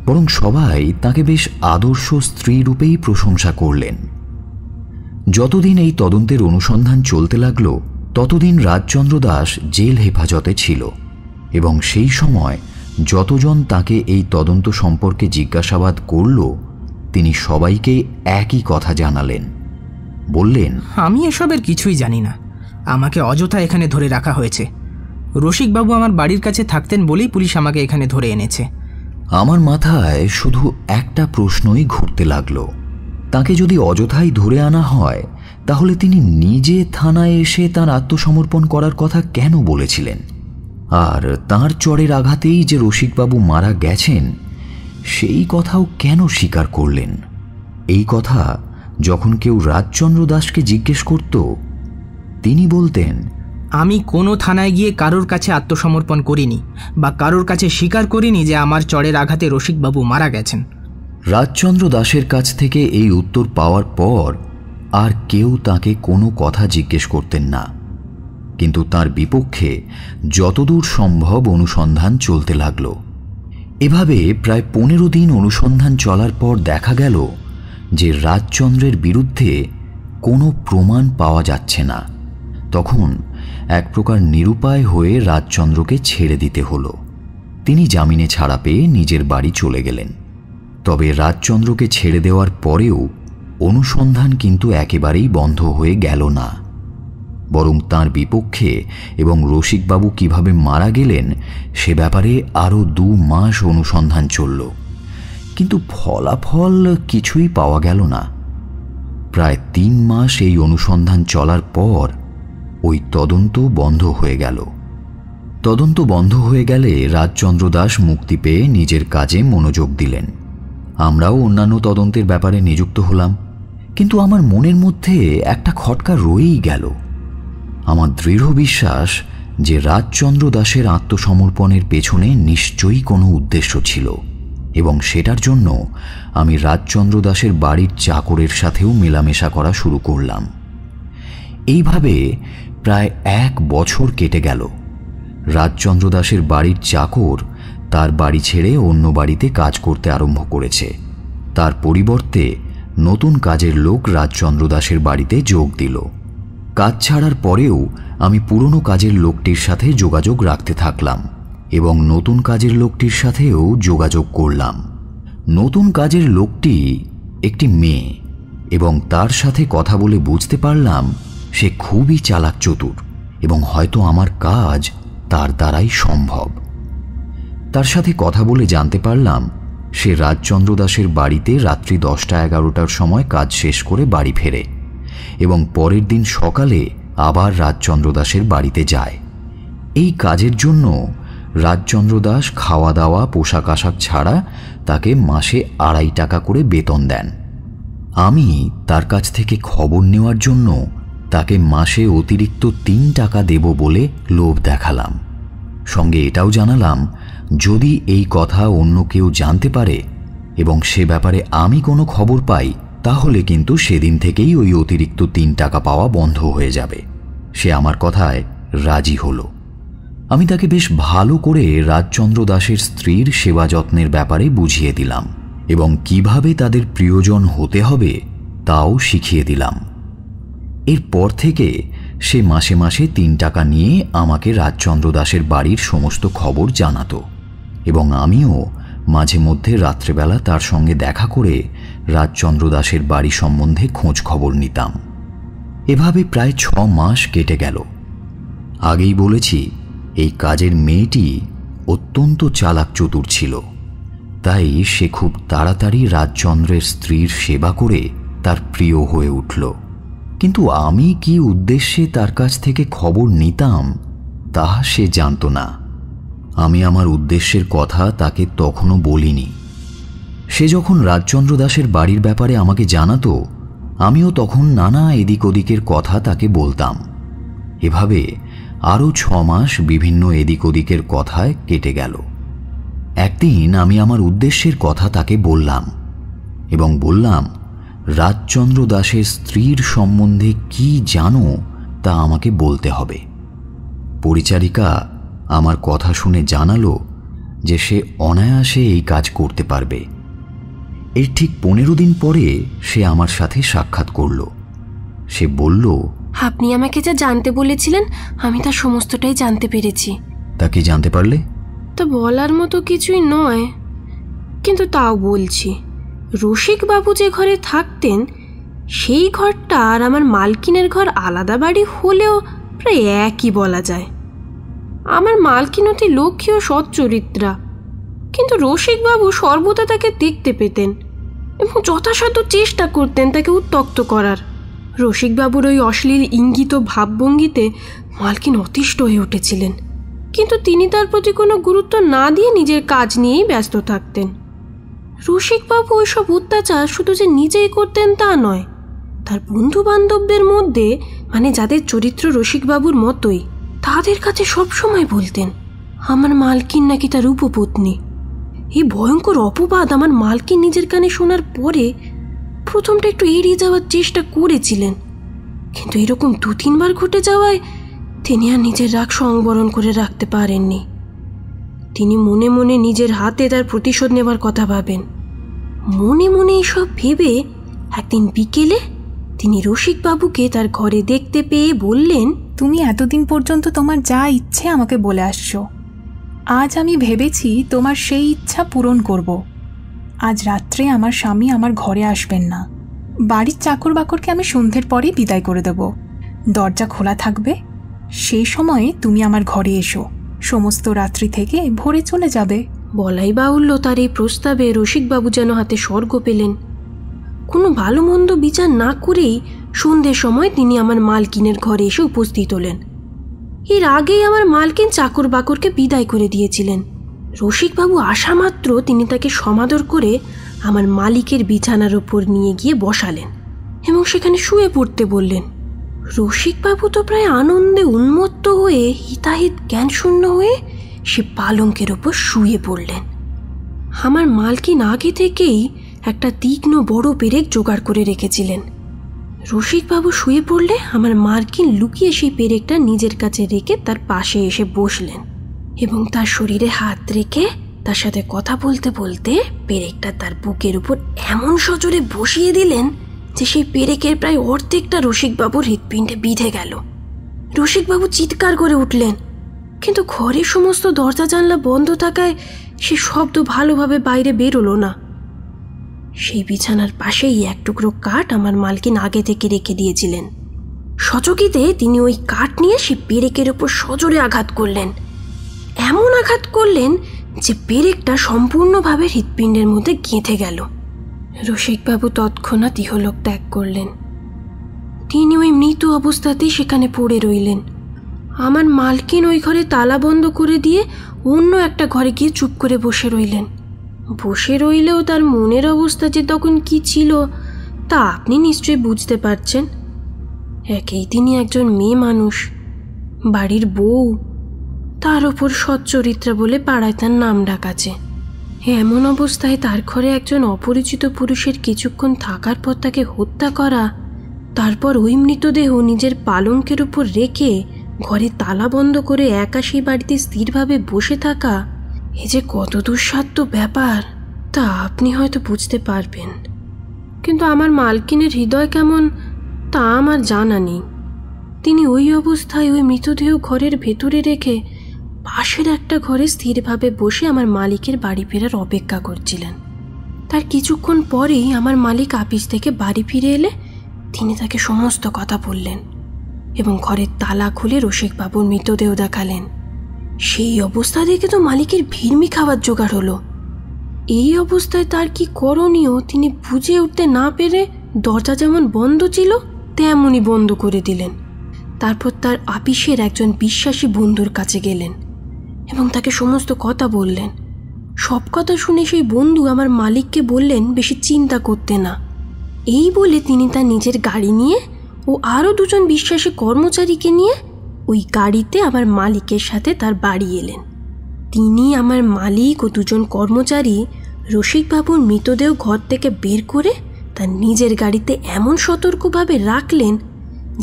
বরং সবাই তাকে বেশ আদর্শ স্ত্রী রূপেই প্রশংসা করলেন। যতদিন এই তদন্তের অনুসন্ধান চলতে লাগলো ততদিন রাজচন্দ্র দাস জেল হেফাজতে ছিল এবং সেই সময় যতজন তাকে এই তদন্ত সম্পর্কে জিজ্ঞাসাবাদ করল তিনি সবাইকে একই কথা জানালেন। বললেন, আমি এসবের কিছুই জানি না, আমাকে অযথা এখানে ধরে রাখা হয়েছে। রসিকবাবু আমার বাড়ির কাছে থাকতেন বলেই পুলিশ আমাকে এখানে ধরে এনেছে। আমার মাথায় শুধু একটা প্রশ্নই ঘুরতে লাগলো, তাকে যদি অযথাই ধরে আনা হয় তাহলে তিনি নিজে থানায় এসে তার আত্মসমর্পণ করার কথা কেন বলেছিলেন? আর তার চড়ের আঘাতেই যে রসিকবাবু মারা গেছেন সেই কথাও কেন স্বীকার করলেন? এই কথা যখন কেউ রাজচন্দ্র দাসকে জিজ্ঞেস করত তিনি বলতেন, আমি কোনো থানায় গিয়ে কারোর কাছে আত্মসমর্পণ করিনি বা কারোর কাছে স্বীকার করিনি যে আমার চড়ের আঘাতে রসিকবাবু মারা গেছেন। রাজচন্দ্র দাসের কাছ থেকে এই উত্তর পাওয়ার পর আর কেউ তাকে কোনো কথা জিজ্ঞেস করতেন না, কিন্তু তার বিপক্ষে যতদূর সম্ভব অনুসন্ধান চলতে লাগল। এভাবে প্রায় 15 দিন অনুসন্ধান চলার পর দেখা গেল যে রাজচন্দ্রের বিরুদ্ধে কোনো প্রমাণ পাওয়া যাচ্ছে না। তখন এক প্রকার নিরুপায় হয়ে রাজচন্দ্রকে ছেড়ে দিতে হলো। তিনি জামিনে ছাড়া পেয়ে নিজের বাড়ি চলে গেলেন। তবে রাজচন্দ্রকে ছেড়ে দেওয়ার পরেও অনুসন্ধান কিন্তু একেবারেই বন্ধ হয়ে গেল না, বরং তার বিপক্ষে এবং রসিকবাবু কিভাবে মারা গেলেন সে ব্যাপারে আরও 2 মাস অনুসন্ধান চলল, কিন্তু ফলাফল কিছুই পাওয়া গেল না। প্রায় 3 মাস এই অনুসন্ধান চলার পর ওই তদন্ত বন্ধ হয়ে গেল। তদন্ত বন্ধ হয়ে গেলে রাজচন্দ্র দাস মুক্তি পেয়ে নিজের কাজে মনোযোগ দিলেন। আমরাও অন্যান্য তদন্তের ব্যাপারে নিযুক্ত হলাম, কিন্তু আমার মনের মধ্যে একটা খটকা রয়েই গেল। আমার দৃঢ় বিশ্বাস যে রাজচন্দ্র দাসের আত্মসমর্পণের পেছনে নিশ্চয়ই কোনো উদ্দেশ্য ছিল, এবং সেটার জন্য আমি রাজচন্দ্র দাসের বাড়ির চাকরের সাথেও মেলামেশা করা শুরু করলাম। এইভাবে প্রায় 1 বছর কেটে গেল। রাজচন্দ্র দাসের বাড়ির চাকর তার বাড়ি ছেড়ে অন্য বাড়িতে কাজ করতে আরম্ভ করেছে। তার পরিবর্তে নতুন কাজের লোক রাজচন্দ্র দাসের বাড়িতে যোগ দিল। কাজ ছাড়ার পরেও আমি পুরনো কাজের লোকটির সাথে যোগাযোগ রাখতে থাকলাম এবং নতুন কাজের লোকটির সাথেও যোগাযোগ করলাম। নতুন কাজের লোকটি একটি মেয়ে এবং তার সাথে কথা বলে বুঝতে পারলাম সে খুবই চালাক চতুর এবং হয়তো আমার কাজ তার দ্বারাই সম্ভব। তার সাথে কথা বলে জানতে পারলাম সে রাজচন্দ্র দাসের বাড়িতে রাত্রি 10টা-11টার সময় কাজ শেষ করে বাড়ি ফেরে এবং পরের দিন সকালে আবার রাজচন্দ্র দাসের বাড়িতে যায়। এই কাজের জন্য রাজচন্দ্র দাস খাওয়া দাওয়া পোশাক আশাক ছাড়া তাকে মাসে 2.5 টাকা করে বেতন দেন। আমি তার কাছ থেকে খবর নেওয়ার জন্য তাকে মাসে অতিরিক্ত 3 টাকা দেব বলে লোভ দেখালাম। সঙ্গে এটাও জানালাম যদি এই কথা অন্য কেউ জানতে পারে এবং সে ব্যাপারে আমি কোনো খবর পাই তাহলে কিন্তু সেদিন থেকেই ওই অতিরিক্ত 3 টাকা পাওয়া বন্ধ হয়ে যাবে। সে আমার কথায় রাজি হলো। আমি তাকে বেশ ভালো করে রাজচন্দ্র দাসের স্ত্রীর সেবা যত্নের ব্যাপারে বুঝিয়ে দিলাম এবং কিভাবে তাদের প্রিয়জন হতে হবে তাও শিখিয়ে দিলাম। এরপর থেকে সে মাসে মাসে 3 টাকা নিয়ে আমাকে রাজচন্দ্র দাসের বাড়ির সমস্ত খবর জানাতো এবং আমিও মাঝে মধ্যে রাত্রেবেলা তার সঙ্গে দেখা করে রাজচন্দ্র দাসের বাড়ি সম্বন্ধে খোঁজ খবর নিতাম। এভাবে প্রায় 6 মাস কেটে গেল। আগেই বলেছি এই কাজের মেয়েটি অত্যন্ত চালাক চতুর ছিল, তাই সে খুব তাড়াতাড়ি রাজচন্দ্রের স্ত্রীর সেবা করে তার প্রিয় হয়ে উঠল। কিন্তু আমি কি উদ্দেশ্যে তার কাছ থেকে খবর নিতাম তা সে জানত না। আমি আমার উদ্দেশ্যের কথা তাকে তখনও বলিনি। সে যখন রাজচন্দ্র দাসের বাড়ির ব্যাপারে আমাকে জানাতো আমিও তখন নানা এদিক ওদিকের কথা তাকে বলতাম। এভাবে আরও 6 মাস বিভিন্ন এদিক ওদিকের কথায় কেটে গেল। একদিন আমি আমার উদ্দেশ্যের কথা তাকে বললাম এবং বললাম রাজচন্দ্র দাসের স্ত্রীর সম্বন্ধে কি জানো তা আমাকে বলতে হবে। পরিচারিকা আমার কথা শুনে জানালো যে সে অনায়াসে এই কাজ করতে পারবে। এর ঠিক 15 দিন পরে সে আমার সাথে সাক্ষাৎ করল। সে বলল, আপনি আমাকে যা জানতে বলেছিলেন আমি তা সমস্তটাই জানতে পেরেছি। তা কি জানতে পারলে? তো বলার মতো কিছুই নয়, কিন্তু তাও বলছি। রসিকবাবু যে ঘরে থাকতেন সেই ঘরটা আর আমার মালকিনের ঘর আলাদা বাড়ি হলেও প্রায় একই বলা যায়। আমার মালকিন অতি লক্ষ্মী ও সৎ চরিত্রা, কিন্তু রসিকবাবু সর্বদা তাকে দেখতে পেতেন এবং যথাসাধ্য চেষ্টা করতেন তাকে উত্ত্যক্ত করার। রসিকবাবুর ওই অশ্লীল ইঙ্গিত ভাবভঙ্গিতে মালকিন অতিষ্ঠ হয়ে উঠেছিলেন, কিন্তু তিনি তার প্রতি কোনো গুরুত্ব না দিয়ে নিজের কাজ নিয়েই ব্যস্ত থাকতেন। রসিকবাবু ওইসব অত্যাচার শুধু যে নিজেই করতেন তা নয়, তার বন্ধু বান্ধবদের মধ্যে মানে যাদের চরিত্র রসিকবাবুর মতোই তাদের কাছে সবসময় বলতেন আমার মালকিন নাকি তার উপপত্নী। এই ভয়ঙ্কর অপবাদ আমার মালকিন নিজের কানে শোনার পরে প্রথমটা একটু এড়িয়ে যাওয়ার চেষ্টা করেছিলেন, কিন্তু এরকম 2-3 বার ঘটে যাওয়ায় তিনি আর নিজের রাগ সংবরণ করে রাখতে পারেননি। তিনি মনে মনে নিজের হাতে তার প্রতিশোধ নেবার কথা ভাবেন। মনে মনে এসব ভেবে একদিন বিকেলে তিনি রসিকবাবুকে তার ঘরে দেখতে পেয়ে বললেন, তুমি এতদিন পর্যন্ত তোমার যা ইচ্ছে আমাকে বলে আসছো, আজ আমি ভেবেছি তোমার সেই ইচ্ছা পূরণ করব। আজ রাত্রে আমার স্বামী আমার ঘরে আসবেন না। বাড়ির চাকর বাকরকে আমি সন্ধ্যের পরেই বিদায় করে দেব। দরজা খোলা থাকবে, সেই সময়ে তুমি আমার ঘরে এসো। সমস্ত রাত্রি থেকে ভোরে চলে যাবে। বলাই বাহুল্য তার এই প্রস্তাবে রসিকবাবু যেন হাতে স্বর্গ পেলেন। কোনো ভালো মন্দ বিচার না করেই সন্ধ্যের সময় তিনি আমার মালকিনের ঘরে এসে উপস্থিত হলেন। এর আগেই আমার মালকিন চাকর বাকরকে বিদায় করে দিয়েছিলেন। রসিকবাবু আসা মাত্র তিনি তাকে সমাদর করে আমার মালিকের বিছানার ওপর নিয়ে গিয়ে বসালেন এবং সেখানে শুয়ে পড়তে বললেন। রসিকবাবু তো প্রায় আনন্দে উন্মত্ত হয়ে হিতাহিত জ্ঞানশূন্য হয়ে সে পালঙ্কের ওপর শুয়ে পড়লেন। আমার মালকিন আগে থেকেই একটা তীক্ষ্ণ বড় পেরেক জোগাড় করে রেখেছিলেন। রসিকবাবু শুয়ে পড়লে আমার মালকিন লুকিয়ে সেই পেরেকটা নিজের কাছে রেখে তার পাশে এসে বসলেন এবং তার শরীরে হাত রেখে তার সাথে কথা বলতে বলতে পেরেকটা তার বুকের উপর এমন সজোরে বসিয়ে দিলেন যে সেই পেরেকের প্রায় অর্ধেকটা রসিকবাবুর হৃৎপিণ্ডে বিঁধে গেল। রসিকবাবু চিৎকার করে উঠলেন, কিন্তু ঘরের সমস্ত দরজা জানলা বন্ধ থাকায় সে শব্দ ভালোভাবে বাইরে বেরোলো না। সেই বিছানার পাশেই এক টুকরো কাঠ আমার মালকিন আগে থেকে রেখে দিয়েছিলেন। সচকিতে তিনি ওই কাঠ নিয়ে সেই পেরেকের উপর সজোরে আঘাত করলেন। এমন আঘাত করলেন যে পেরেকটা সম্পূর্ণভাবে হৃৎপিণ্ডের মধ্যে গেঁথে গেল। রসিকবাবু তৎক্ষণাৎ ইহলোক ত্যাগ করলেন। তিনি ওই মৃত অবস্থাতেই সেখানে পড়ে রইলেন। আমার মালকিন ওই ঘরে তালা বন্ধ করে দিয়ে অন্য একটা ঘরে গিয়ে চুপ করে বসে রইলেন। বসে রইলেও তার মনের অবস্থা যে তখন কি ছিল তা আপনি নিশ্চয়ই বুঝতে পারছেন। একেই তিনি একজন মেয়ে মানুষ, বাড়ির বউ, তার ওপর সচ্চরিত্রা বলে পাড়ায় তার নাম ডাক আছে। এমন অবস্থায় তার ঘরে একজন অপরিচিত পুরুষের কিছুক্ষণ থাকার পর তাকে হত্যা করা, তারপর ওই মৃতদেহ নিজের পালঙ্কের উপর রেখে ঘরে তালা বন্ধ করে একা সেই বাড়িতে স্থিরভাবে বসে থাকা, এ যে কত দুঃসাধ্য ব্যাপার তা আপনি হয়তো বুঝতে পারবেন। কিন্তু আমার মালকিনের হৃদয় কেমন তা আমার জানা নেই। তিনি ওই অবস্থায় ওই মৃতদেহ ঘরের ভেতরে রেখে পাশের একটা ঘরে স্থিরভাবে বসে আমার মালিকের বাড়ি ফেরার অপেক্ষা করছিলেন। তার কিছুক্ষণ পরেই আমার মালিক আপিস থেকে বাড়ি ফিরে এলে তিনি তাকে সমস্ত কথা বললেন এবং ঘরের তালা খুলে রসিকবাবুর মৃতদেহ দেখালেন। সেই অবস্থা দেখে তো মালিকের ভিড়মি খাওয়ার জোগাড় হলো। এই অবস্থায় তার কি করণীয় তিনি বুঝে উঠতে না পেরে দরজা যেমন বন্ধ ছিল তেমনই বন্ধ করে দিলেন। তারপর তার আপিসের একজন বিশ্বাসী বন্ধুর কাছে গেলেন এবং তাকে সমস্ত কথা বললেন। সব কথা শুনে সেই বন্ধু আমার মালিককে বললেন বেশি চিন্তা করতে না। এই বলে তিনি তার নিজের গাড়ি নিয়ে ও আরও দুজন বিশ্বাসী কর্মচারীকে নিয়ে ওই গাড়িতে আমার মালিকের সাথে তার বাড়ি এলেন। তিনি আমার মালিক ও দুজন কর্মচারী রসিকবাবুর মৃতদেহ ঘর থেকে বের করে তার নিজের গাড়িতে এমন সতর্কভাবে রাখলেন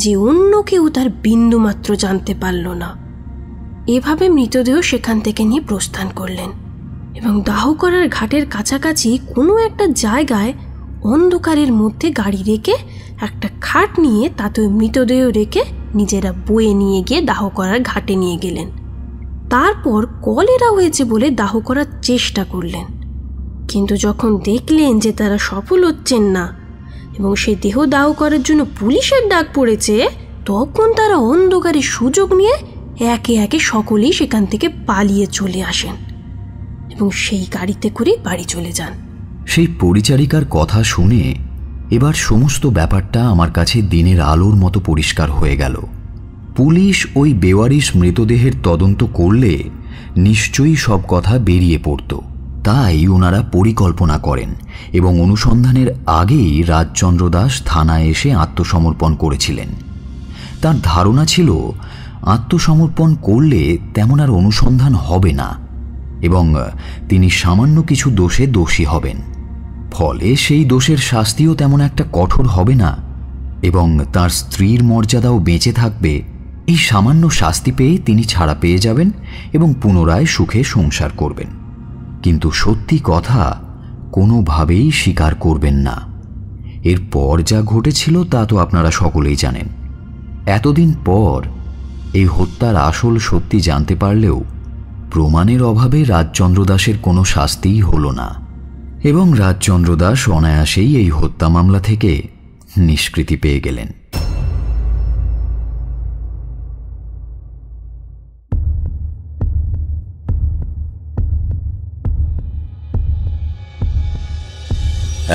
যে অন্য কেউ তার বিন্দুমাত্র জানতে পারল না। এভাবে মৃতদেহ সেখান থেকে নিয়ে প্রস্থান করলেন এবং দাহ করার ঘাটের কাছাকাছি কোনো একটা জায়গায় অন্ধকারের মধ্যে গাড়ি রেখে একটা খাট নিয়ে তাতে মৃতদেহ রেখে নিজেরা বয়ে নিয়ে গিয়ে দাহ করার ঘাটে নিয়ে গেলেন। তারপর কলেরা হয়েছে বলে দাহ করার চেষ্টা করলেন, কিন্তু যখন দেখলেন যে তারা সফল হচ্ছেন না এবং সে দেহ দাহ করার জন্য পুলিশের ডাক পড়েছে, তখন তারা অন্ধকারের সুযোগ নিয়ে একে একে সকলেই সেখান থেকে পালিয়ে চলে আসেন এবং সেই গাড়িতে করে বাড়ি চলে যান। সেই পরিচারিকার কথা শুনে এবার সমস্ত ব্যাপারটা আমার কাছে দিনের আলোর মতো পরিষ্কার হয়ে গেল। পুলিশ ওই বেওয়ারিশ মৃতদেহের তদন্ত করলে নিশ্চয়ই সব কথা বেরিয়ে পড়ত। তাই ওনারা পরিকল্পনা করেন এবং অনুসন্ধানের আগেই রাজচন্দ্র দাস থানায় এসে আত্মসমর্পণ করেছিলেন। তার ধারণা ছিল আত্মসমর্পণ করলে তেমন আর অনুসন্ধান হবে না এবং তিনি সামান্য কিছু দোষে দোষী হবেন। ফলে সেই দোষের শাস্তিও তেমন একটা কঠোর হবে না এবং তার স্ত্রীর মর্যাদাও বেঁচে থাকবে। এই সামান্য শাস্তি পেয়ে তিনি ছাড়া পেয়ে যাবেন এবং পুনরায় সুখে সংসার করবেন। কিন্তু সত্যি কথা কোনোভাবেই স্বীকার করবেন না। এরপর যা ঘটেছিল তা তো আপনারা সকলেই জানেন। এতদিন পর এই হত্যার আসল সত্যি জানতে পারলেও প্রমাণের অভাবে রাজচন্দ্র দাসের কোনো শাস্তিই হলো না এবং রাজচন্দ্র দাস অনায়াসেই এই হত্যা মামলা থেকে নিষ্কৃতি পেয়ে গেলেন।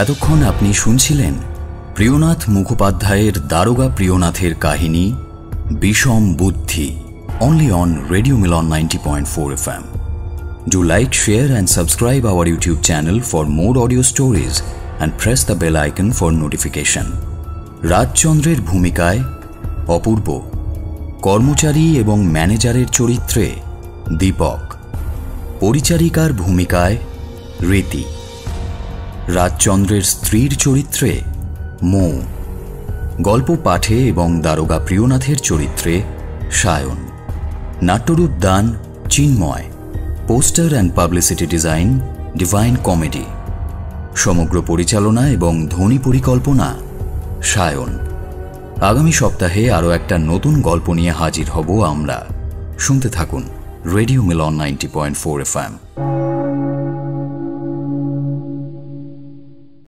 এতক্ষণ আপনি শুনছিলেন প্রিয়নাথ মুখোপাধ্যায়ের দারোগা প্রিয়নাথের কাহিনী বিষম বুদ্ধি, only on Radio Milan 90.4 FM. Do like, share and subscribe our YouTube channel for more audio stories and press the bell icon for notification. রাজচন্দ্রের ভূমিকায় অপূর্ব, কর্মচারী এবং ম্যানেজারের চরিত্রে দীপক, পরিচারিকার ভূমিকায় রীতি, রাজচন্দ্রের স্ত্রীর চরিত্রে মৌ, গল্প পাঠে এবং দারোগা প্রিয়নাথের চরিত্রে সায়ন, নাট্যরূপ দান Chinmoy, poster and publicity design Divine Comedy, সমগ্র পরিচালনা এবং ধ্বনি পরিকল্পনা সায়ন। আগামী সপ্তাহে আরও একটা নতুন গল্প নিয়ে হাজির হব আমরা। শুনতে থাকুন রেডিও মিলন 90.4 FM।